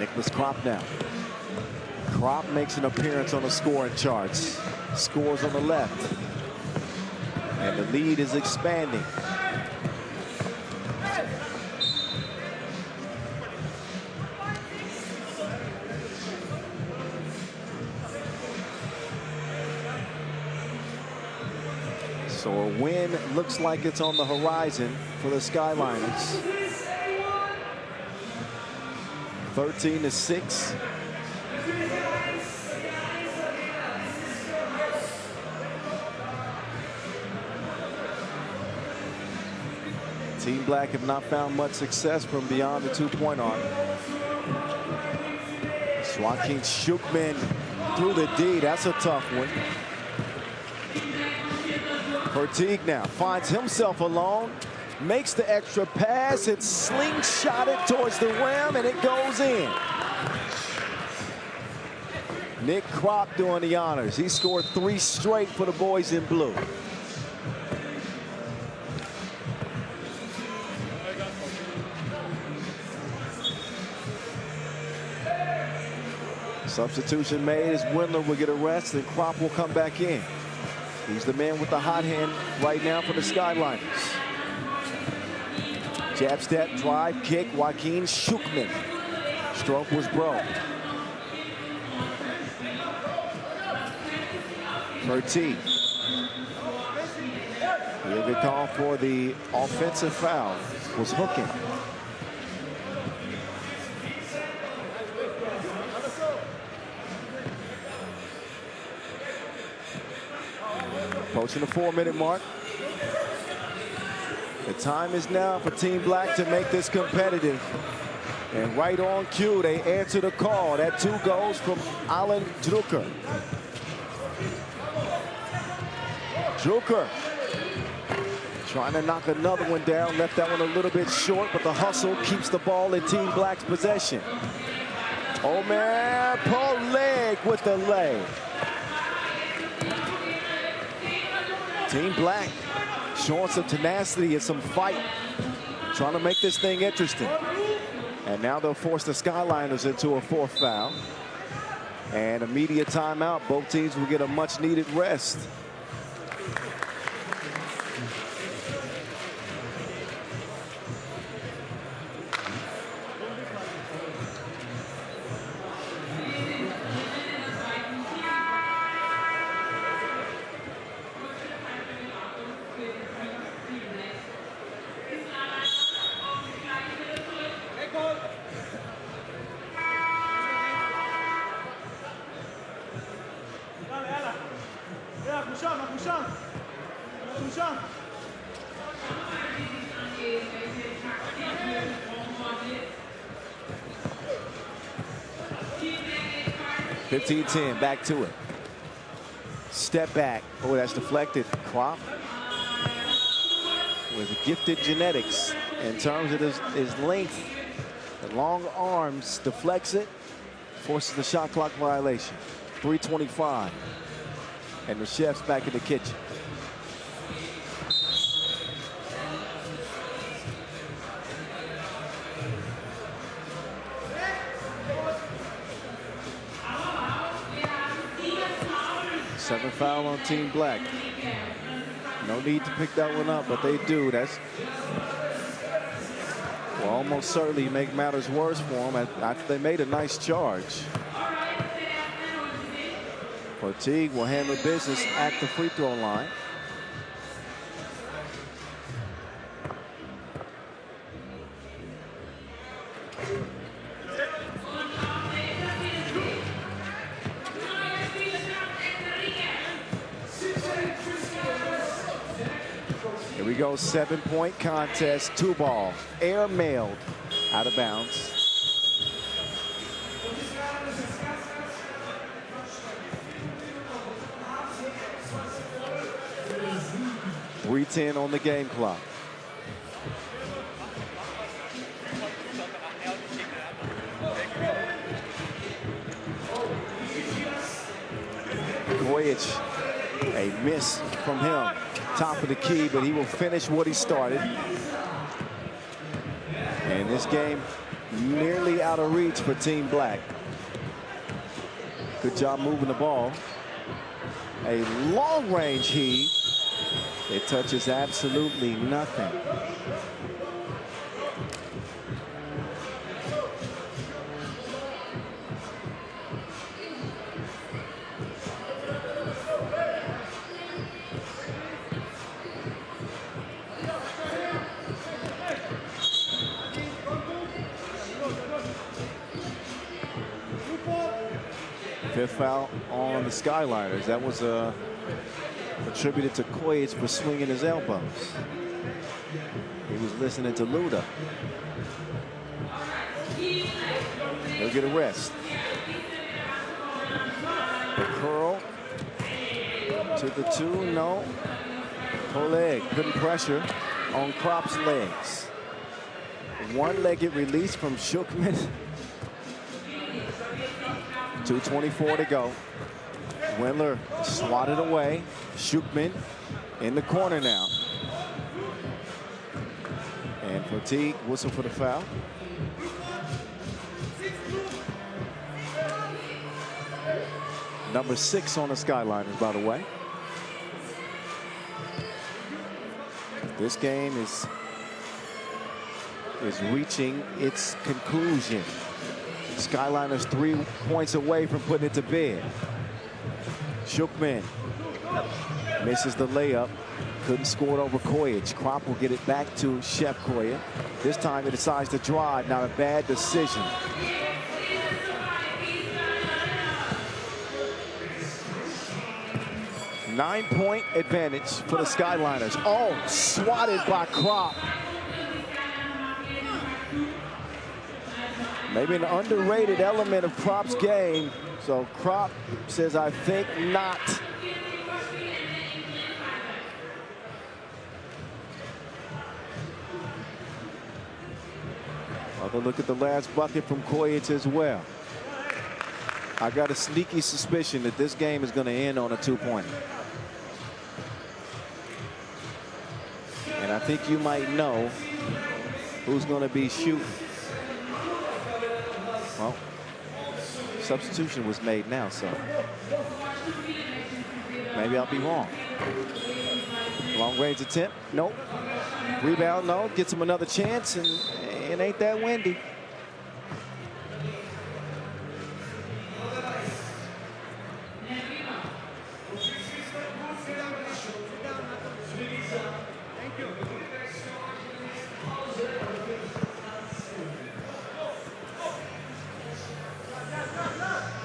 Nicholas Krop now. Krop makes an appearance on the scoring charts. Scores on the left. And the lead is expanding. So a win looks like it's on the horizon for the Skyliners. 13-6. Team Black have not found much success from beyond the two-point arc. Joaquin Schuchman through the D. That's a tough one. Verteeg now finds himself alone, makes the extra pass, it's slingshotted towards the rim, and it goes in. Nick Kropp doing the honors. He scored 3 straight for the boys in blue. Substitution made as Windler will get a rest, and Kropp will come back in. He's the man with the hot hand right now for the Skyliners. Jab step, drive, kick, Joaquin Schuchman. Stroke was broke. Verteeg. He'll get called for the offensive foul. Was hooking. Approaching the 4-minute mark. The time is now for Team Black to make this competitive. And right on cue, they answer the call. That 2 goes from Alan Drucker. Drucker trying to knock another one down. Left that one a little bit short, but the hustle keeps the ball in Team Black's possession. Omer Poleg with the lay. Team Black showing some tenacity and some fight, trying to make this thing interesting. And now they'll force the Skyliners into a 4th foul. And immediate timeout. Both teams will get a much-needed rest. Lausanne. 15-10, back to it. Step back. Oh, that's deflected. Kropp with gifted genetics in terms of his length. The long arms, deflects it, forces the shot clock violation. 3:25. And the chef's back in the kitchen. Seventh foul on Team Black. No need to pick that one up, but they do. That's will almost certainly make matters worse for them after they made a nice charge. Verteeg will handle business at the free throw line. Here we go, 7-point contest, 2-ball, air mailed, out of bounds. .310 on the game clock. Goyich, a miss from him. Top of the key, but he will finish what he started. And this game nearly out of reach for Team Black. Good job moving the ball. A long-range heave. It touches absolutely nothing. Fifth foul on the Skyliners. That was attributed to Kojic for swinging his elbows. He was listening to Luda. He'll get a rest. The curl to the 2, no. Oleg putting pressure on Kropp's legs. One-legged release from Shookman. 2:24 to go. Wendler swatted away. Shookman in the corner now. And Fatigue, whistle for the foul. Number 6 on the Skyliners, by the way. This game is reaching its conclusion. Skyliners 3 points away from putting it to bed. Shookman misses the layup. Couldn't score it over Kojic. Kropp will get it back to Chef Kojic. This time he decides to drive. Not a bad decision. Nine-point advantage for the Skyliners. Oh, swatted by Kropp. Maybe an underrated element of Kropp's game. So Kropp says, I think not. Another look at the last bucket from Kojic as well. I got a sneaky suspicion that this game is going to end on a 2-pointer. And I think you might know who's going to be shooting. Well, substitution was made now, so maybe I'll be wrong. Long range attempt, nope. Rebound, no. Gets him another chance, and it ain't that windy.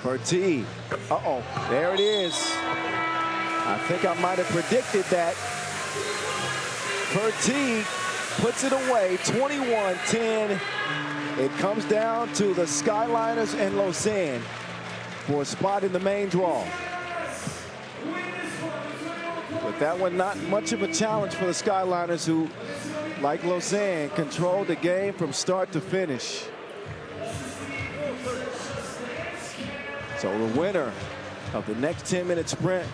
Fatigue. Uh-oh, there it is. I think I might have predicted that. Fatigue puts it away, 21-10. It comes down to the Skyliners and Lausanne for a spot in the main draw. But that one not much of a challenge for the Skyliners, who, like Lausanne, controlled the game from start to finish. So the winner of the next 10-minute sprint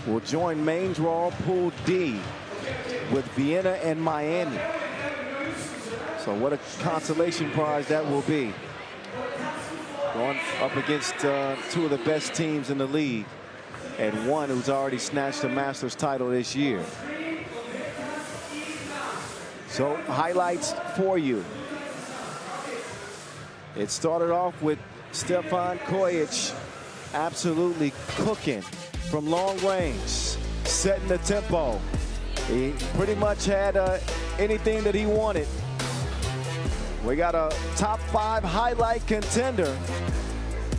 will join main draw Pool D with Vienna and Miami. So what a consolation prize that will be. Going up against 2 of the best teams in the league, and one who's already snatched a Masters title this year. So highlights for you. It started off with Stefan Kojic absolutely cooking from long range, setting the tempo. He pretty much had anything that he wanted. We got a top 5 highlight contender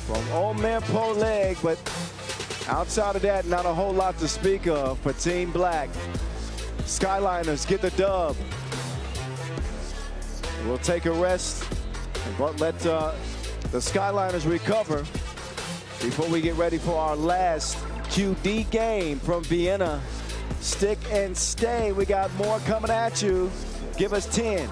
from old man Oleg, but outside of that, not a whole lot to speak of for Team Black. Skyliners get the dub. We'll take a rest and let the Skyliners recover before we get ready for our last QD game from Vienna. Stick and stay. We got more coming at you. Give us 10.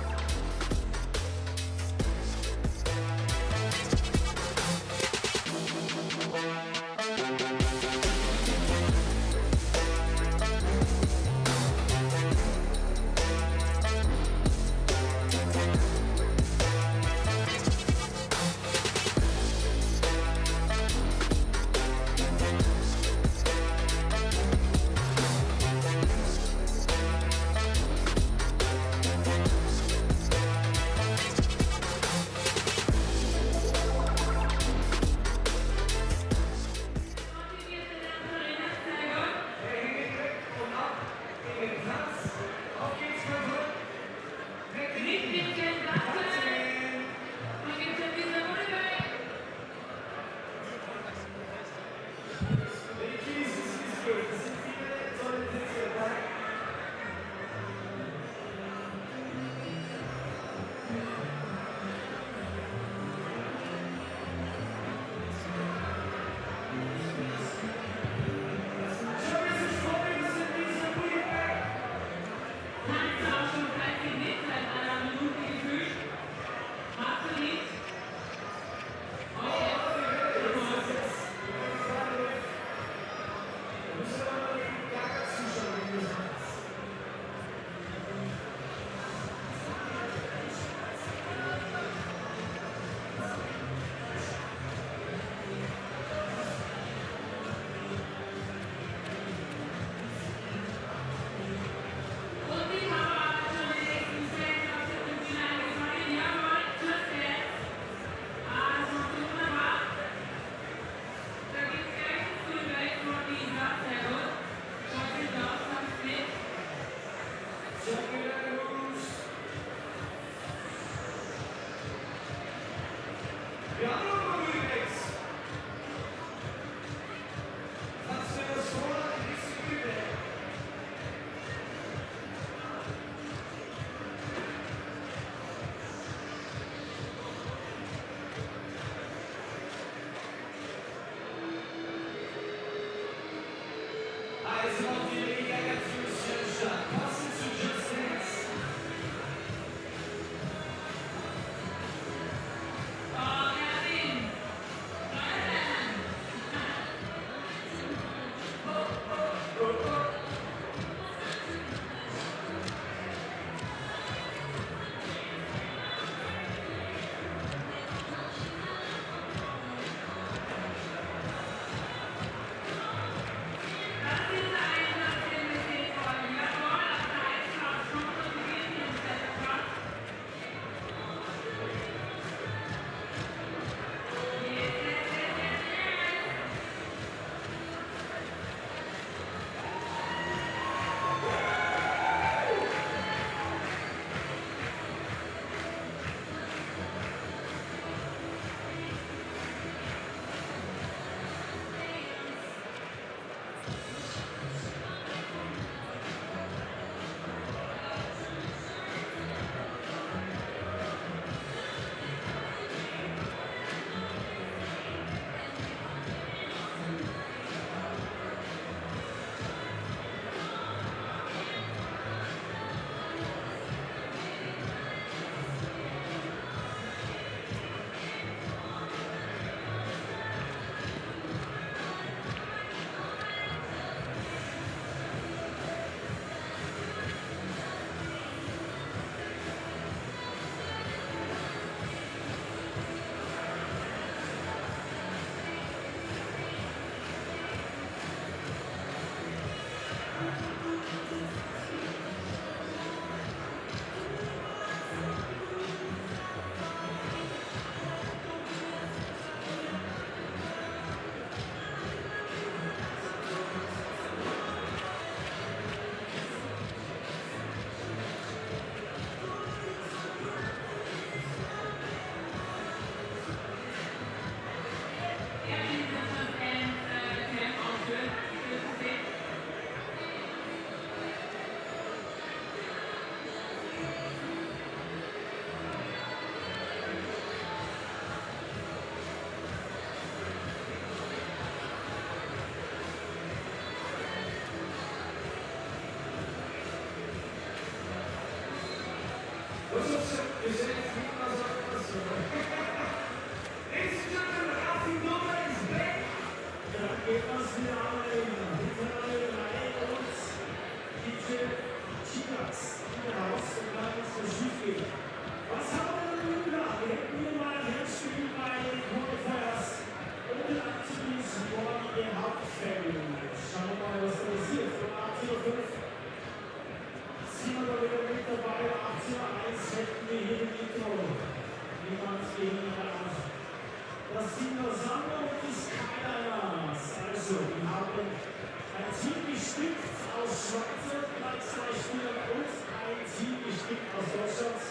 Das sind Lausanne und die Skyliners. Also, wir haben ein Team bestückt aus Schweizer Kreisleichtspielern und ein Team bestückt aus Deutschland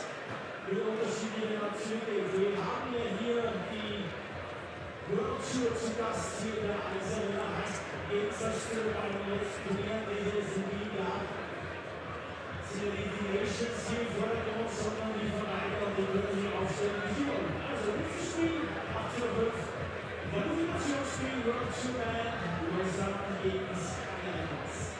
mit unterschiedlichen Nationen. Wir haben ja hier die World Tour zu Gast hier in der Eisarena. Heißt, jetzt beim letzten Turnier, welches in Wien gab, sind die Nations hier im Vordergrund, sondern die Vereine und die können sich aufstellen, wie sie wollen. Also, nächstes Spiel, 18:05, Qualifikationsspiel World Tour Lausanne gegen Skyliners.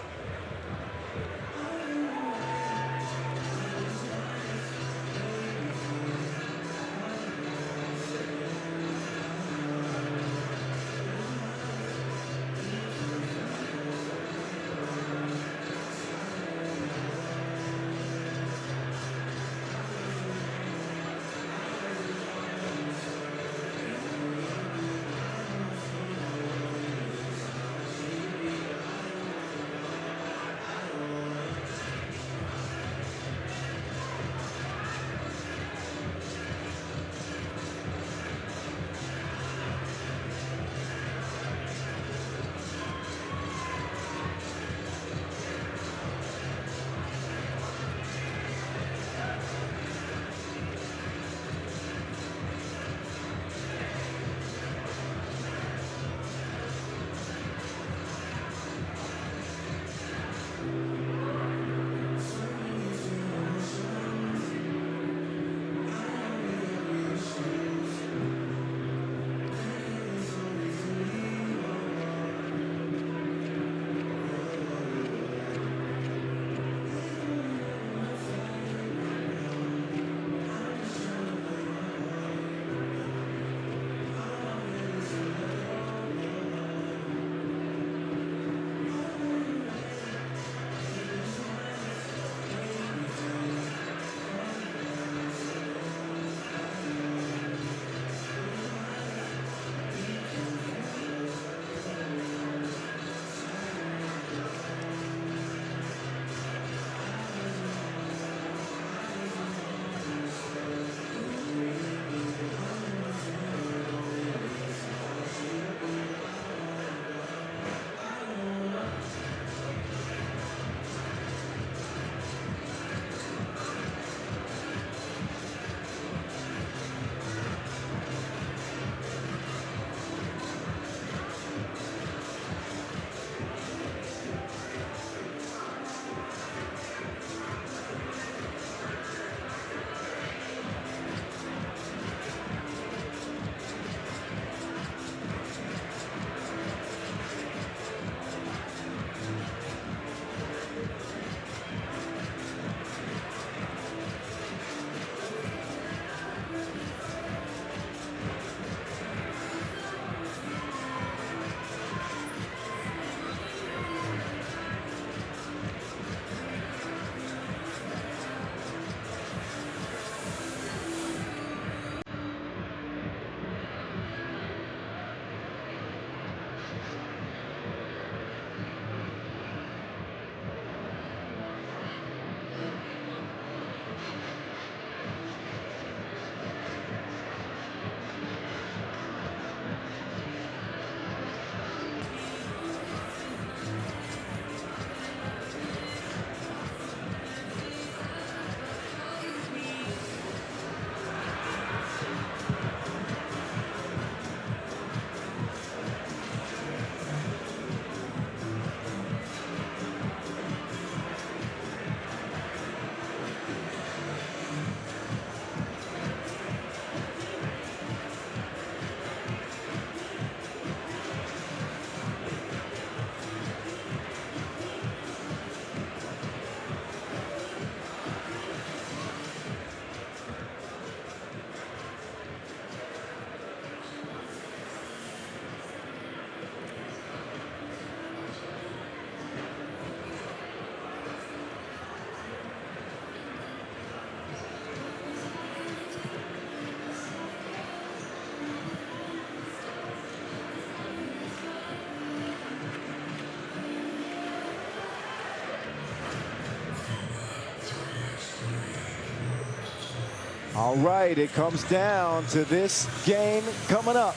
All right, it comes down to this game coming up.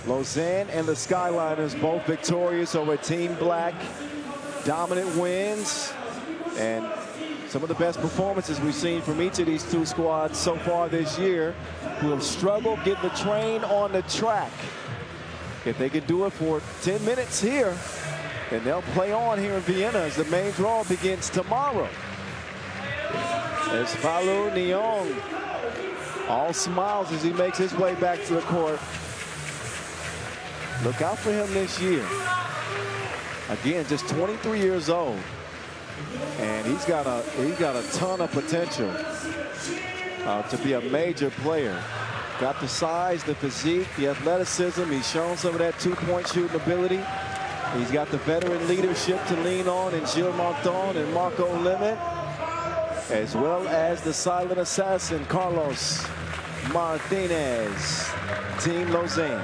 Lausanne and the Skyliners both victorious over Team Black. Dominant wins and some of the best performances we've seen from each of these two squads so far this year, who have struggled getting the train on the track. If they can do it for 10 minutes here, then they'll play on here in Vienna as the main draw begins tomorrow. As Falou Nyong, all smiles as he makes his way back to the court. Look out for him this year. Again, just 23 years old, and he's got a ton of potential to be a major player. Got the size, the physique, the athleticism. He's shown some of that two-point shooting ability. He's got the veteran leadership to lean on in Gilles Martin and Marco Limit, as well as the silent assassin, Carlos Martinez, Team Lausanne.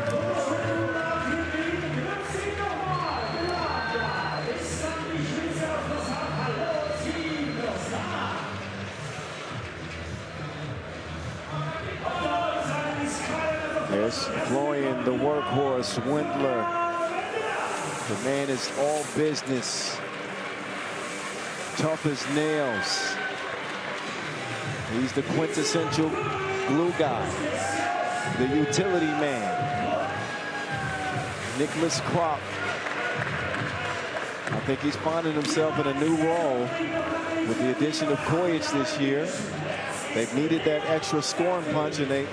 There's Florian, the workhorse, Wendler. The man is all business, tough as nails. He's the quintessential glue guy, the utility man. Nicholas Kropp, I think he's finding himself in a new role with the addition of Kojic this year. They've needed that extra scoring punch, and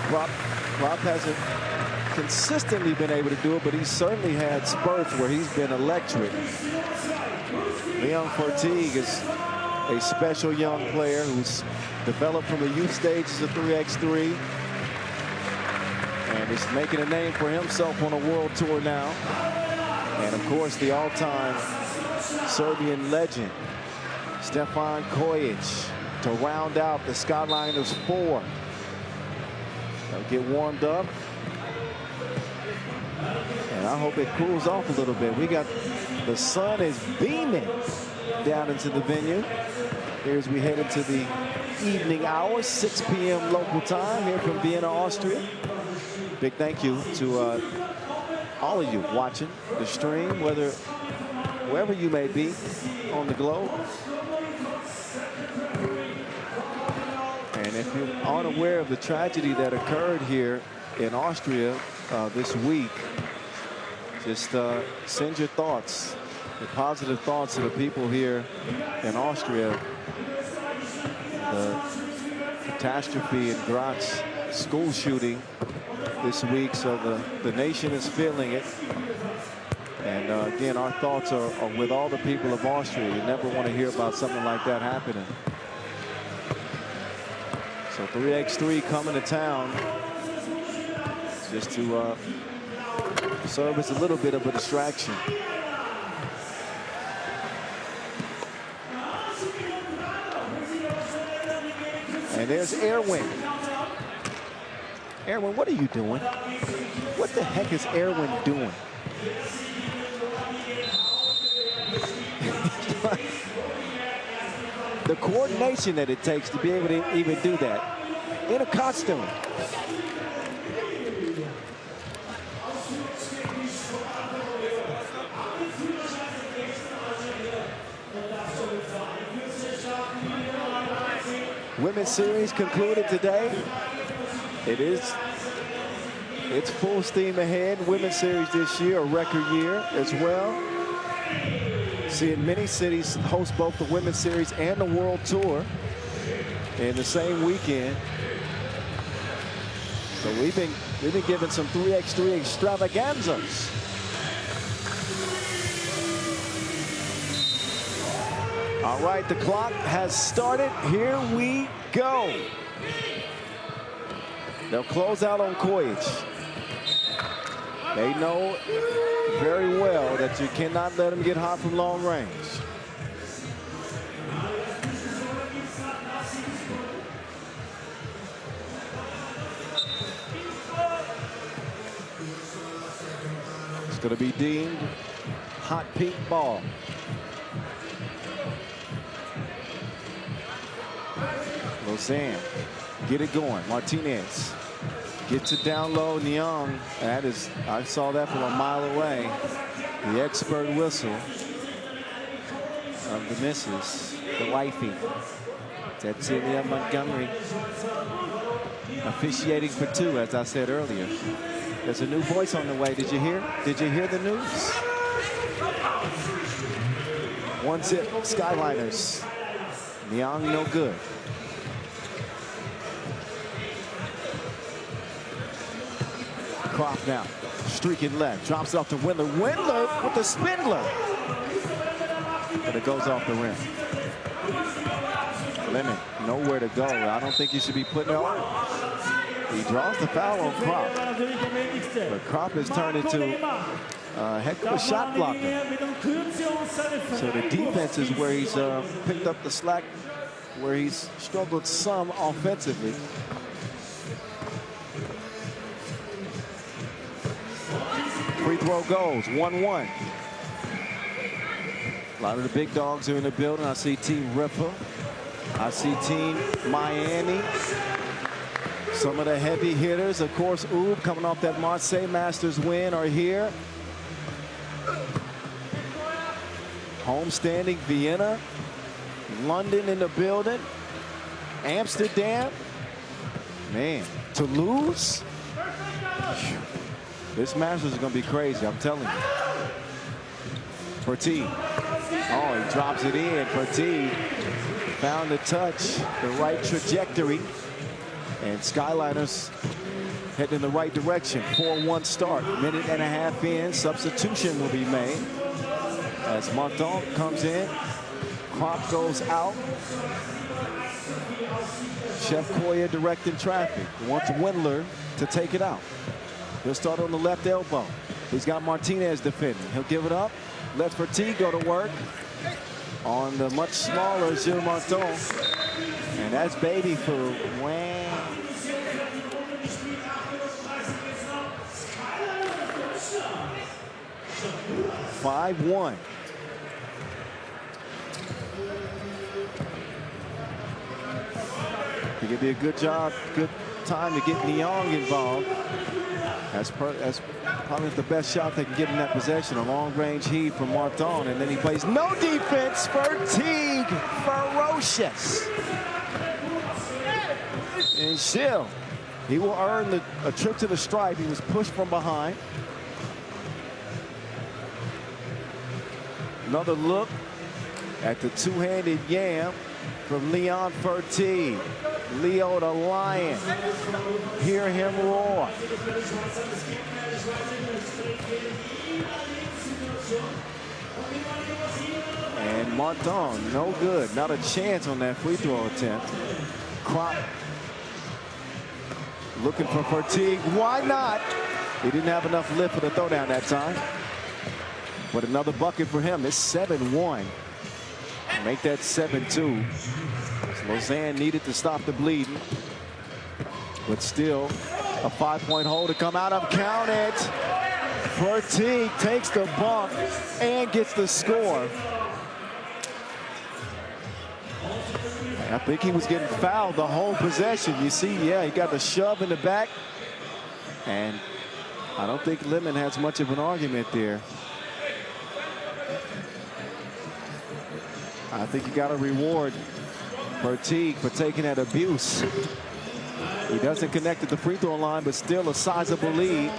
Kropp hasn't consistently been able to do it, but he's certainly had spurts where he's been electric. Leon Fortigue is a special young player who's developed from the youth stages of 3x3 and is making a name for himself on a world tour now. And of course, the all-time Serbian legend, Stefan Kojic, to round out the Skyliners 4. They'll get warmed up, and I hope it cools off a little bit. The sun is beaming down into the venue here as we head into the evening hours, 6 p.m. local time here from Vienna, Austria. Big thank you to all of you watching the stream, wherever you may be on the globe. And if you're unaware of the tragedy that occurred here in Austria this week, just send your thoughts, the positive thoughts to the people here in Austria. The catastrophe in Graz school shooting this week, so the nation is feeling it. And again, our thoughts are with all the people of Austria. You never want to hear about something like that happening. So 3x3 coming to town just to serve as a little bit of a distraction. And there's Erwin. Erwin, what are you doing? What the heck is Erwin doing? The coordination that it takes to be able to even do that in a costume. Women's series concluded today. It's full steam ahead. Women's series this year, a record year as well. Seeing many cities host both the Women's Series and the World Tour in the same weekend. So we've been given some 3x3 extravaganzas. All right, the clock has started. Here we go. They'll close out on Kojic. They know very well that you cannot let them get hot from long range. It's going to be deemed hot pink ball. Lausanne, get it going. Martinez gets it down low. Nyang, that is, I saw that from a mile away. The expert whistle of the missus, the wifey. Cecilia Montgomery officiating for two, as I said earlier. There's a new voice on the way. Did you hear? Did you hear the news? 1-zip Skyliners. Nyang no good. Croft now, streaking left, drops off to Windler. Windler with the spindler. But it goes off the rim. Lemon, nowhere to go. I don't think you should be putting it on. He draws the foul on Croft. But Croft has turned into a heck of a shot blocker. So the defense is where he's picked up the slack, where he's struggled some offensively. Free throw goes, 1-1. A lot of the big dogs are in the building. I see Team Ripper. I see Team Miami. Some of the heavy hitters, of course, Oob coming off that Marseille Masters win are here. Homestanding Vienna, London in the building, Amsterdam. Man, Toulouse. This Masters is going to be crazy, I'm telling you. Fertig. Oh, he drops it in. Fertig found the touch, the right trajectory. And Skyliners heading in the right direction. 4-1 start. Minute and a half in. Substitution will be made as Martin comes in. Crop goes out. Chef Koya directing traffic. Wants Windler to take it out. He'll start on the left elbow. He's got Martinez defending. He'll give it up. Let Fertig go to work on the much smaller Gilles Martin. And that's baby food. Wow. 5-1. It could be a good job, good time to get Nyang involved. That's probably the best shot they can get in that possession. A long-range heave from Martin, and then he plays no defense. Fertig, ferocious. And Gilles, he will earn a trip to the stripe. He was pushed from behind. Another look at the two-handed yam from Leon Fertig. Leo the Lion. Hear him roar. And Martin, no good. Not a chance on that free throw attempt. Crop looking for Fertig. Why not? He didn't have enough lift for the throwdown that time. But another bucket for him. It's 7-1. Make that 7-2. Lausanne needed to stop the bleeding, but still A 5-point hole to come out of. Count it. Verteeg takes the bump and gets the score. I think he was getting fouled the whole possession. You see, yeah, he got the shove in the back. And I don't think Lemon has much of an argument there. I think you got to reward Verteeg for taking that abuse. He doesn't connect at the free throw line, but still a sizable lead.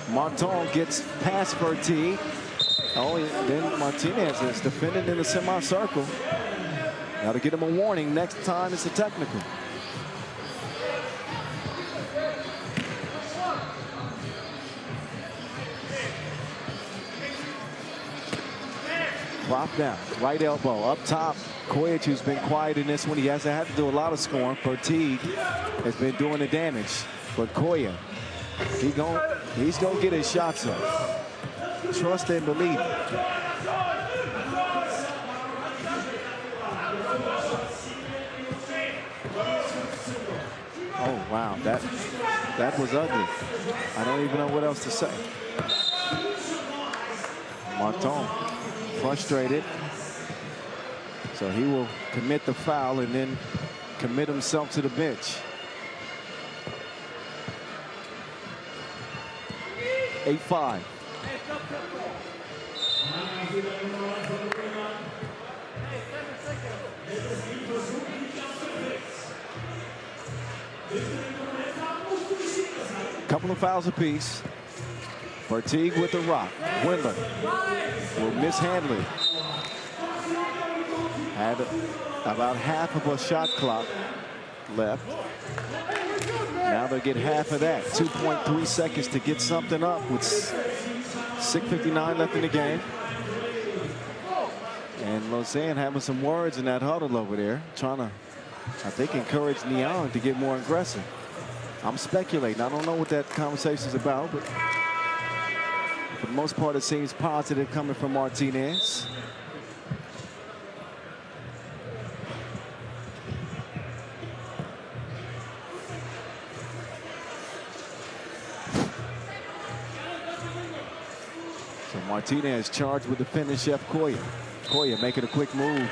Martin gets past Verteeg. Oh, then Martinez is defending in the semicircle. Got to get him a warning. Next time it's a technical. Drop down, right elbow, up top. Kojic, who's been quiet in this one, he hasn't had to do a lot of scoring. Verteeg has been doing the damage. But Koya, he's going to get his shots up. Trust and believe. Oh, wow, that was ugly. I don't even know what else to say. Martin frustrated. So he will commit the foul and then commit himself to the bench. 8-5. Couple of fouls apiece. Verteeg with the rock. Windler will mishandle it. Had about half of a shot clock left. Now they'll get half of that. 2.3 seconds to get something up with 6:59 left in the game. And Lausanne having some words in that huddle over there, trying to, I think, encourage Neon to get more aggressive. I'm speculating. I don't know what that conversation is about, but for the most part, it seems positive coming from Martinez. So Martinez charged with defending Chef Koya. Koya making a quick move.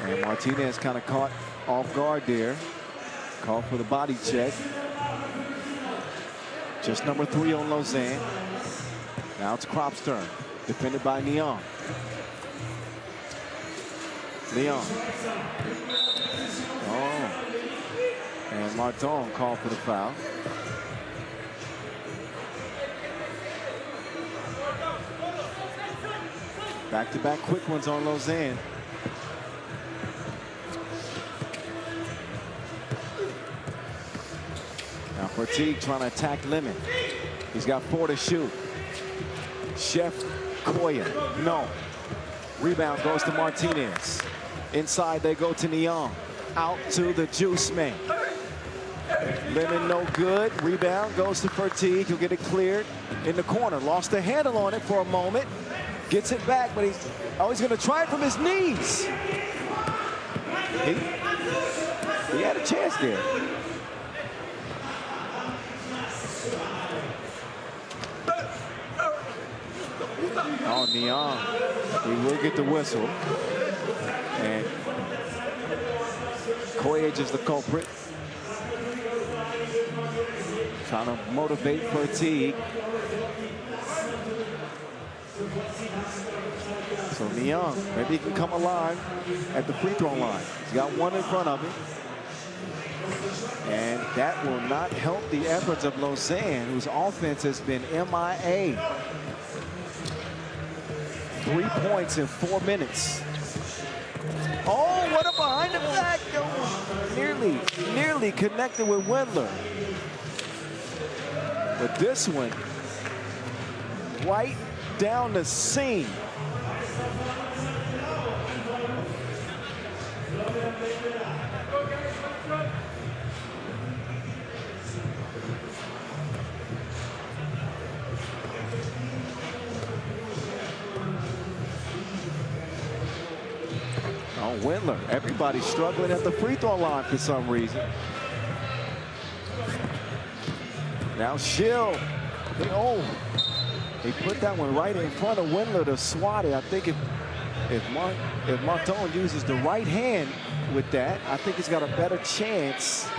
And Martinez kind of caught off guard there. Called for the body check. Just number 3 on Lausanne. Now it's Krop's turn. Defended by Neon. Neon. Oh. And Martin called for the foul. Back-to-back quick ones on Lausanne. Now Verteeg trying to attack Lemon. He's got 4 to shoot. Chef Koya, no. Rebound goes to Martinez. Inside they go to Neon. Out to the Juice Man. Lemon no good. Rebound goes to Verteeg. He'll get it cleared in the corner. Lost the handle on it for a moment. Gets it back, but he's going to try it from his knees. He had a chance there. Oh, Neon, he will get the whistle. And Kojic is the culprit. Trying to motivate Verteeg. So Neon, maybe he can come alive at the free throw line. He's got 1 in front of him. And that will not help the efforts of Lausanne, whose offense has been MIA. 3 points in 4 minutes. Oh, what a behind the back. Nearly connected with Windler. But this one, right down the seam. Oh, Windler. Everybody's struggling at the free throw line for some reason. Now Schill. He put that one right in front of Wendler to swat it. I think if Martin uses the right hand with that, I think he's got a better chance.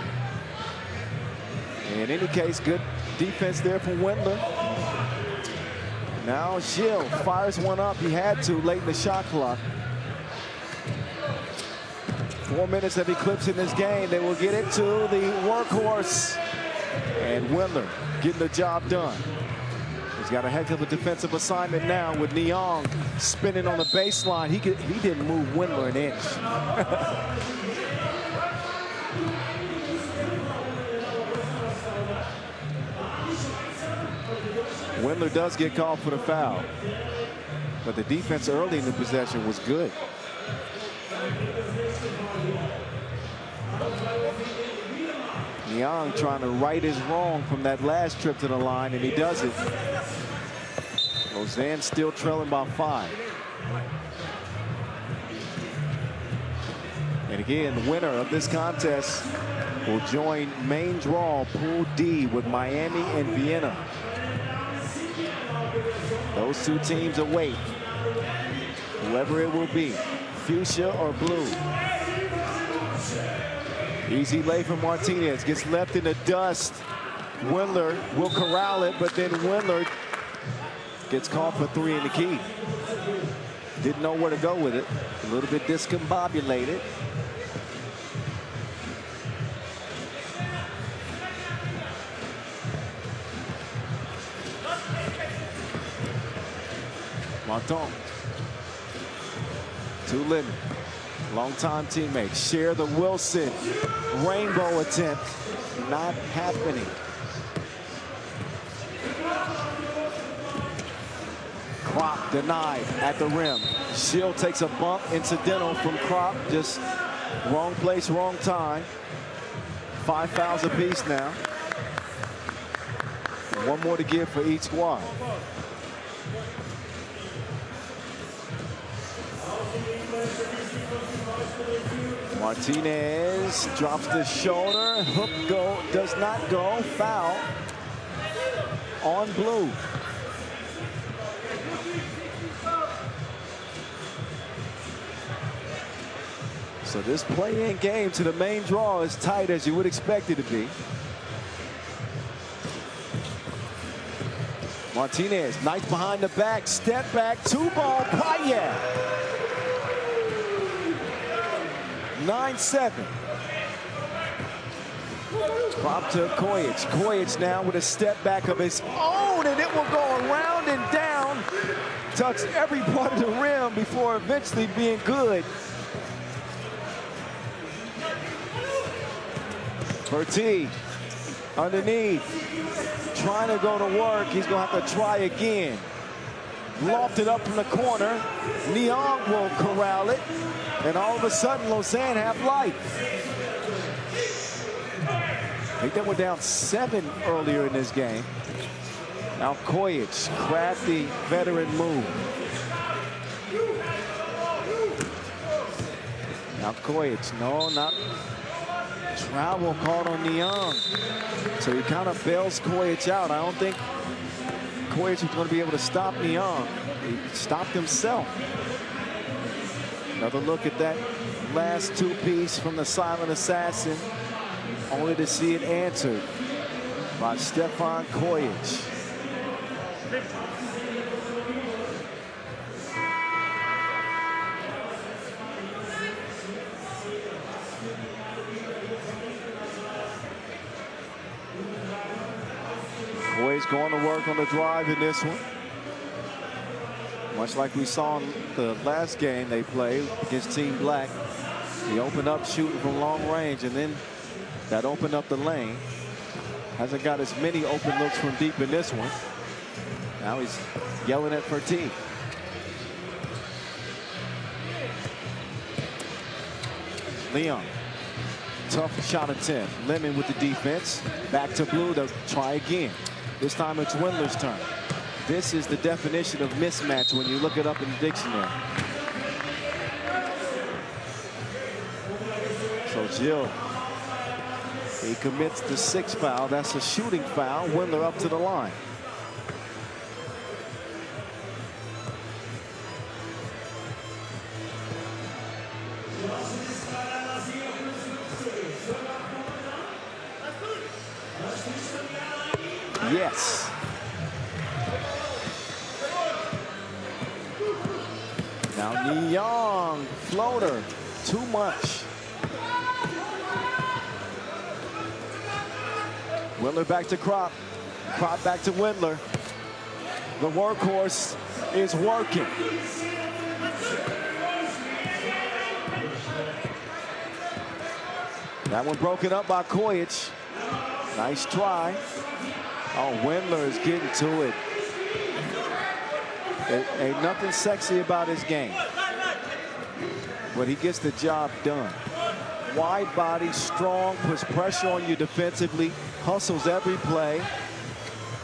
In any case, good defense there from Wendler. Now Schill fires one up. He had to late in the shot clock. 4 minutes of eclipse in this game. They will get it to the workhorse. And Wendler getting the job done. He's got a heck of a defensive assignment now with Niang spinning on the baseline. He didn't move Wendler an inch. Wendler does get called for the foul, but the defense early in the possession was good. Niang trying to right his wrong from that last trip to the line, and he does it. Lausanne still trailing by 5. And again, the winner of this contest will join main draw Pool D with Miami and Vienna. Those two teams await whoever it will be, fuchsia or blue. Easy lay from Martinez, gets left in the dust. Wendler will corral it, but then Wendler gets called for 3 in the key. Didn't know where to go with it. A little bit discombobulated. Martin to Lemon. Longtime teammates share the Wilson rainbow attempt. Not happening. Kropp denied at the rim. Schill takes a bump incidental from Kropp. Just wrong place, wrong time. 5 fouls apiece now. 1 more to give for each squad. Martinez drops the shoulder. Hook does not go. Foul on blue. So this play-in game to the main draw is tight as you would expect it to be. Martinez, nice behind the back, step back, 2-ball, Payet. 9-7. Drop to Kojic. Kojic now with a step back of his own, and it will go around and down. Touch every part of the rim before eventually being good. Bertie underneath, trying to go to work. He's going to have to try again. Lofted up from the corner. Niang will corral it. And all of a sudden, Lausanne have life. I think they were down 7 earlier in this game. Now Kojic, crafty veteran move. Now Kojic, no, not travel called on Niang. So he kind of bails Kojic out. I don't think Kojic was going to be able to stop Niang. He stopped himself. Another look at that last 2-piece from the silent assassin, only to see it answered by Stefan Kojic. Kojic going to work on the drive in this one. Much like we saw in the last game they played against Team Black. He opened up shooting from long range, and then that opened up the lane. Hasn't got as many open looks from deep in this one. Now he's yelling at Fertie. Leon, tough shot attempt. Lemon with the defense. Back to blue to try again. This time it's Wendler's turn. This is the definition of mismatch when you look it up in the dictionary. So Jill He commits the 6th foul. That's a shooting foul. Windler up to the line. Yes. Now Neong, floater, too much. Windler back to Krop. Krop back to Windler. The workhorse is working. That one broken up by Kojic. Nice try. Oh, Windler is getting to it. Ain't nothing sexy about his game, but he gets the job done. Wide body, strong, puts pressure on you defensively, hustles every play,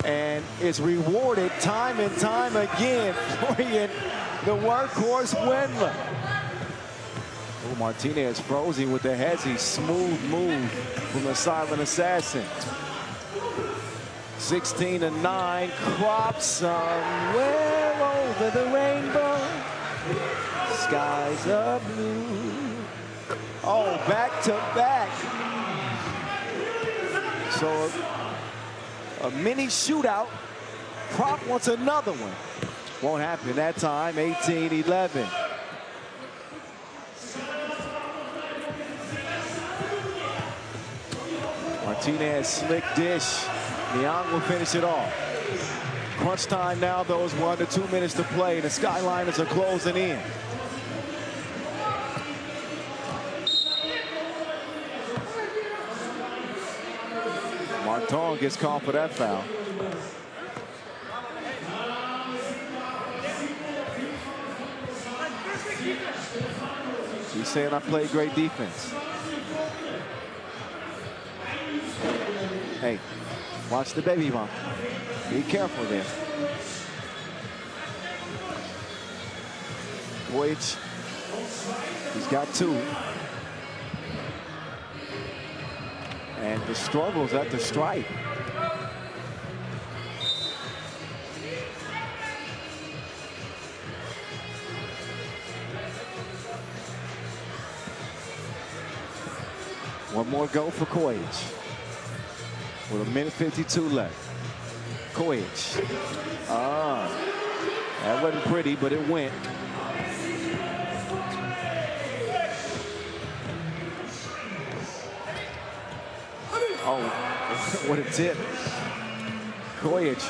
and is rewarded time and time again for the workhorse Windler. Oh, Martinez frozen with the heady, smooth move from the silent assassin. 16-9, Krop somewhere over the rainbow. Skies are blue. Oh, back to back. So a mini shootout. Krop wants another one. Won't happen that time. 18-11. Martinez, slick dish. Neong will finish it off. Crunch time now, though, is 1 to 2 minutes to play. The Skyliners are closing in. Martin gets called for that foul. He's saying I played great defense. Hey, watch the baby bump. Be careful there. Kojic, he's got 2. And the struggles at the stripe. One more go for Kojic. With 1:52 left. Kojic. That wasn't pretty, but it went. Oh, what a tip. Kojic,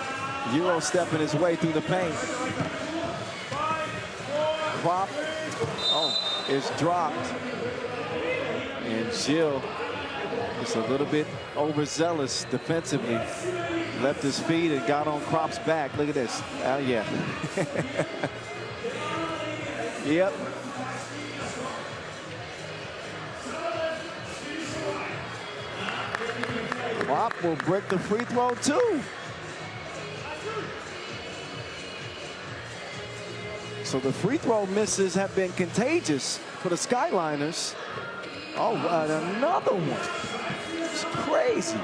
Euro stepping his way through the paint. Krop, is dropped. And Gilles is a little bit overzealous defensively. Left his feet and got on Krop's back. Look at this. Oh, yeah. Yep. Krop will break the free throw, too. So the free throw misses have been contagious for the Skyliners. Oh, another one. It's crazy.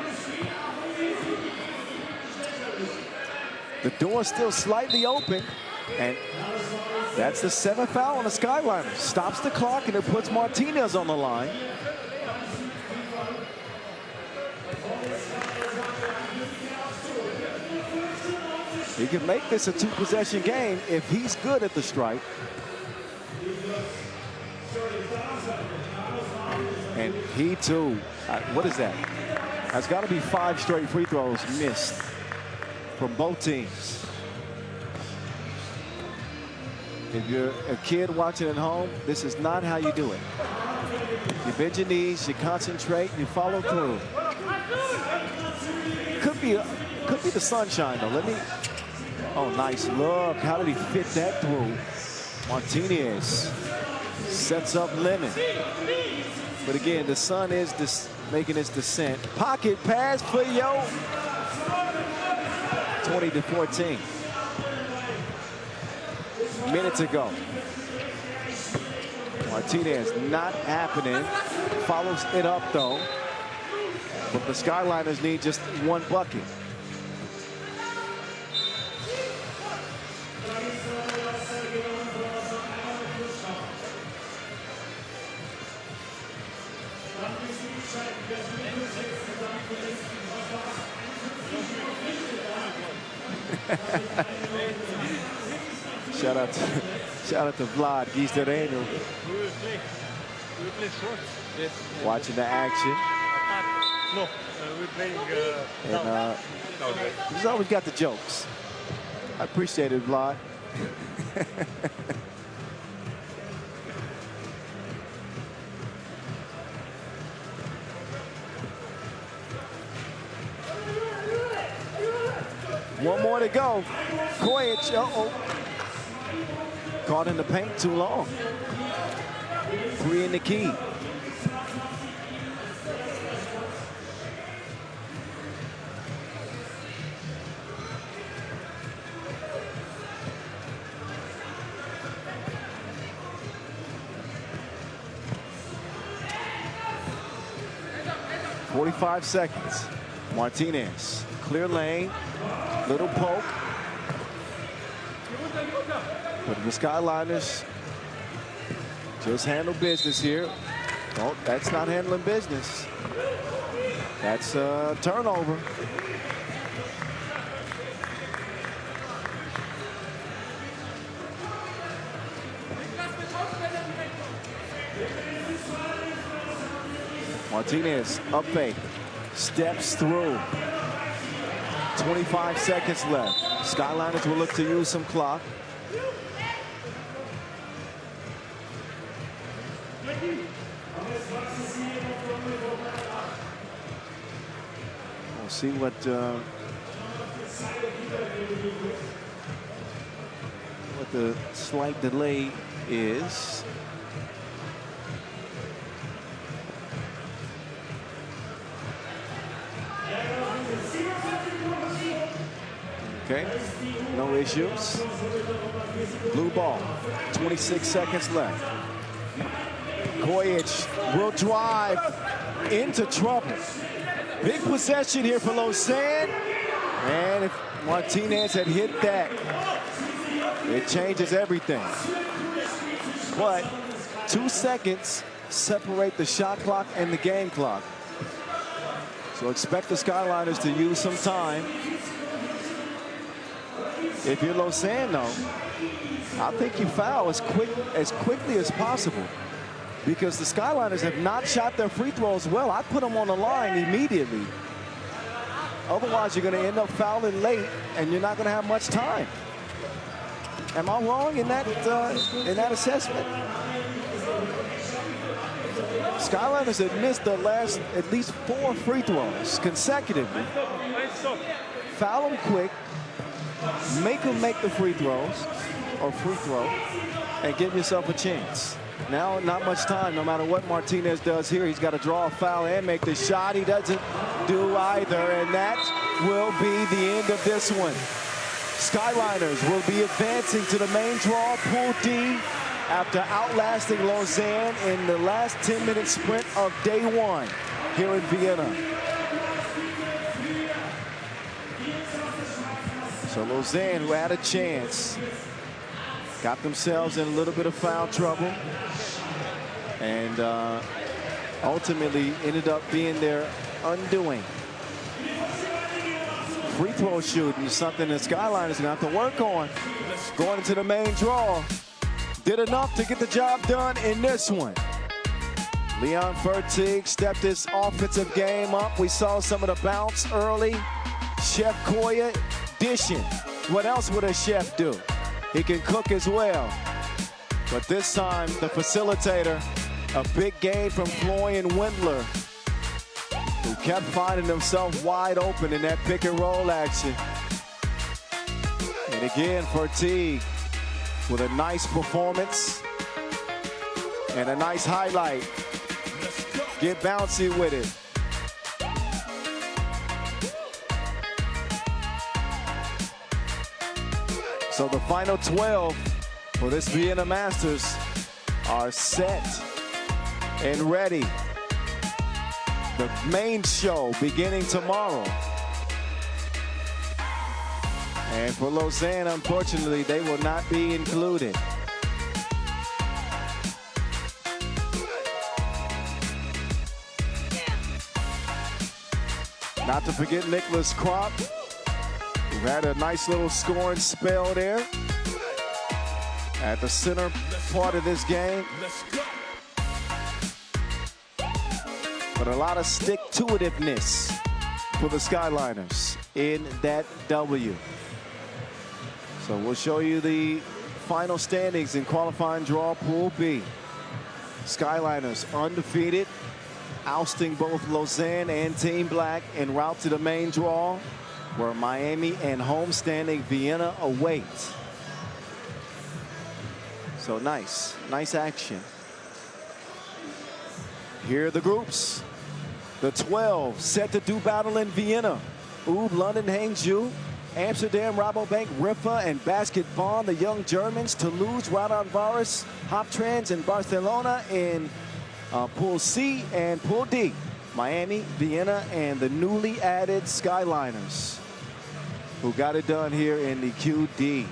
The door still slightly open, and that's the 7th foul on the Skyliners. Stops the clock, and it puts Martinez on the line. He can make this a 2-possession game if he's good at the stripe. And he too, what is that? That's got to be 5 straight free throws missed from both teams. If you're a kid watching at home, this is not how you do it. You bend your knees, you concentrate, you follow through. Could be the sunshine though. Oh, nice look. How did he fit that through? Martinez sets up Lemon. But again, the sun is making his descent. Pocket pass for Yo. 20-14. Minute to go. Martinez not happening. Follows it up though. But the Skyliners need just one bucket. Shout out to Vlad Gistereno. Watching the action. No, we're playing And he's always got the jokes. I appreciate it, Vlad. One more to go. Kojic, caught in the paint too long. 3 in the key. .45 seconds. Martinez, clear lane, little poke. But the Skyliners just handle business here. Oh, that's not handling business. That's a turnover. Martinez, up fake, steps through. 25 seconds left. Skyliners will look to use some clock. We'll see what the slight delay is. Okay, no issues. Blue ball, 26 seconds left. Kojic will drive into trouble. Big possession here for Lausanne. And if Martinez had hit that, it changes everything. But 2 seconds separate the shot clock and the game clock. So expect the Skyliners to use some time. If you're Lausanne, though, I think you foul as quickly as possible, because the Skyliners have not shot their free throws well. I put them on the line immediately. Otherwise, you're going to end up fouling late, and you're not going to have much time. Am I wrong in that assessment? Skyliners have missed their last at least 4 free throws consecutively. Foul them quick. Make them make the free throws, or free throw, and give yourself a chance. Now, not much time. No matter what Martinez does here, he's got to draw a foul and make the shot. He doesn't do either, and that will be the end of this one. Skyliners will be advancing to the main draw, Pool D, after outlasting Lausanne in the last 10-minute sprint of day 1 here in Vienna. So Lausanne, who had a chance, got themselves in a little bit of foul trouble, and ultimately ended up being their undoing. Free throw shooting is something that Skyliners are going to have to work on. Going into the main draw, did enough to get the job done in this one. Leon Fertig stepped his offensive game up. We saw some of the bounce early. Chef Koya dishing. What else would a chef do? He can cook as well. But this time, the facilitator, a big gain from Florian Wendler, who kept finding himself wide open in that pick and roll action. And again, Fertig with a nice performance and a nice highlight. Get bouncy with it. So the final 12 for this Vienna Masters are set and ready. The main show beginning tomorrow. And for Lausanne, unfortunately, they will not be included. Not to forget Nicholas Kropp, who had a nice little scoring spell there at the center part of this game. But a lot of stick-to-itiveness for the Skyliners in that W. So we'll show you the final standings in qualifying draw Pool B. Skyliners undefeated, ousting both Lausanne and Team Black en route to the main draw, where Miami and homestanding Vienna await. So nice action. Here are the groups. The 12 set to do battle in Vienna. Ub, London, Hangzhou, Amsterdam, Rabobank, Rifa, and Basketball, the young Germans, Toulouse, Radon Vares, Hoptrans, and Barcelona in Pool C, and Pool D, Miami, Vienna, and the newly added Skyliners, who got it done here in the QD.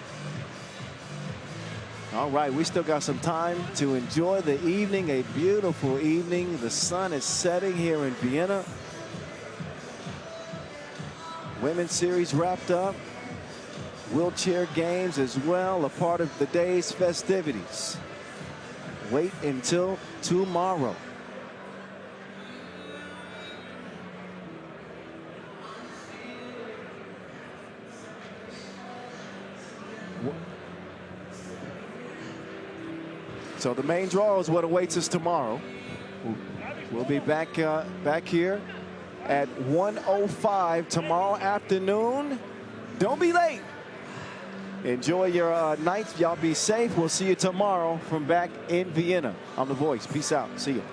All right, we still got some time to enjoy the evening, a beautiful evening. The sun is setting here in Vienna. Women's series wrapped up. Wheelchair games as well, a part of the day's festivities. Wait until tomorrow. So the main draw is what awaits us tomorrow. We'll be back here at 1:05 tomorrow afternoon. Don't be late. Enjoy your night. Y'all be safe. We'll see you tomorrow from back in Vienna. I'm The Voice. Peace out. See you.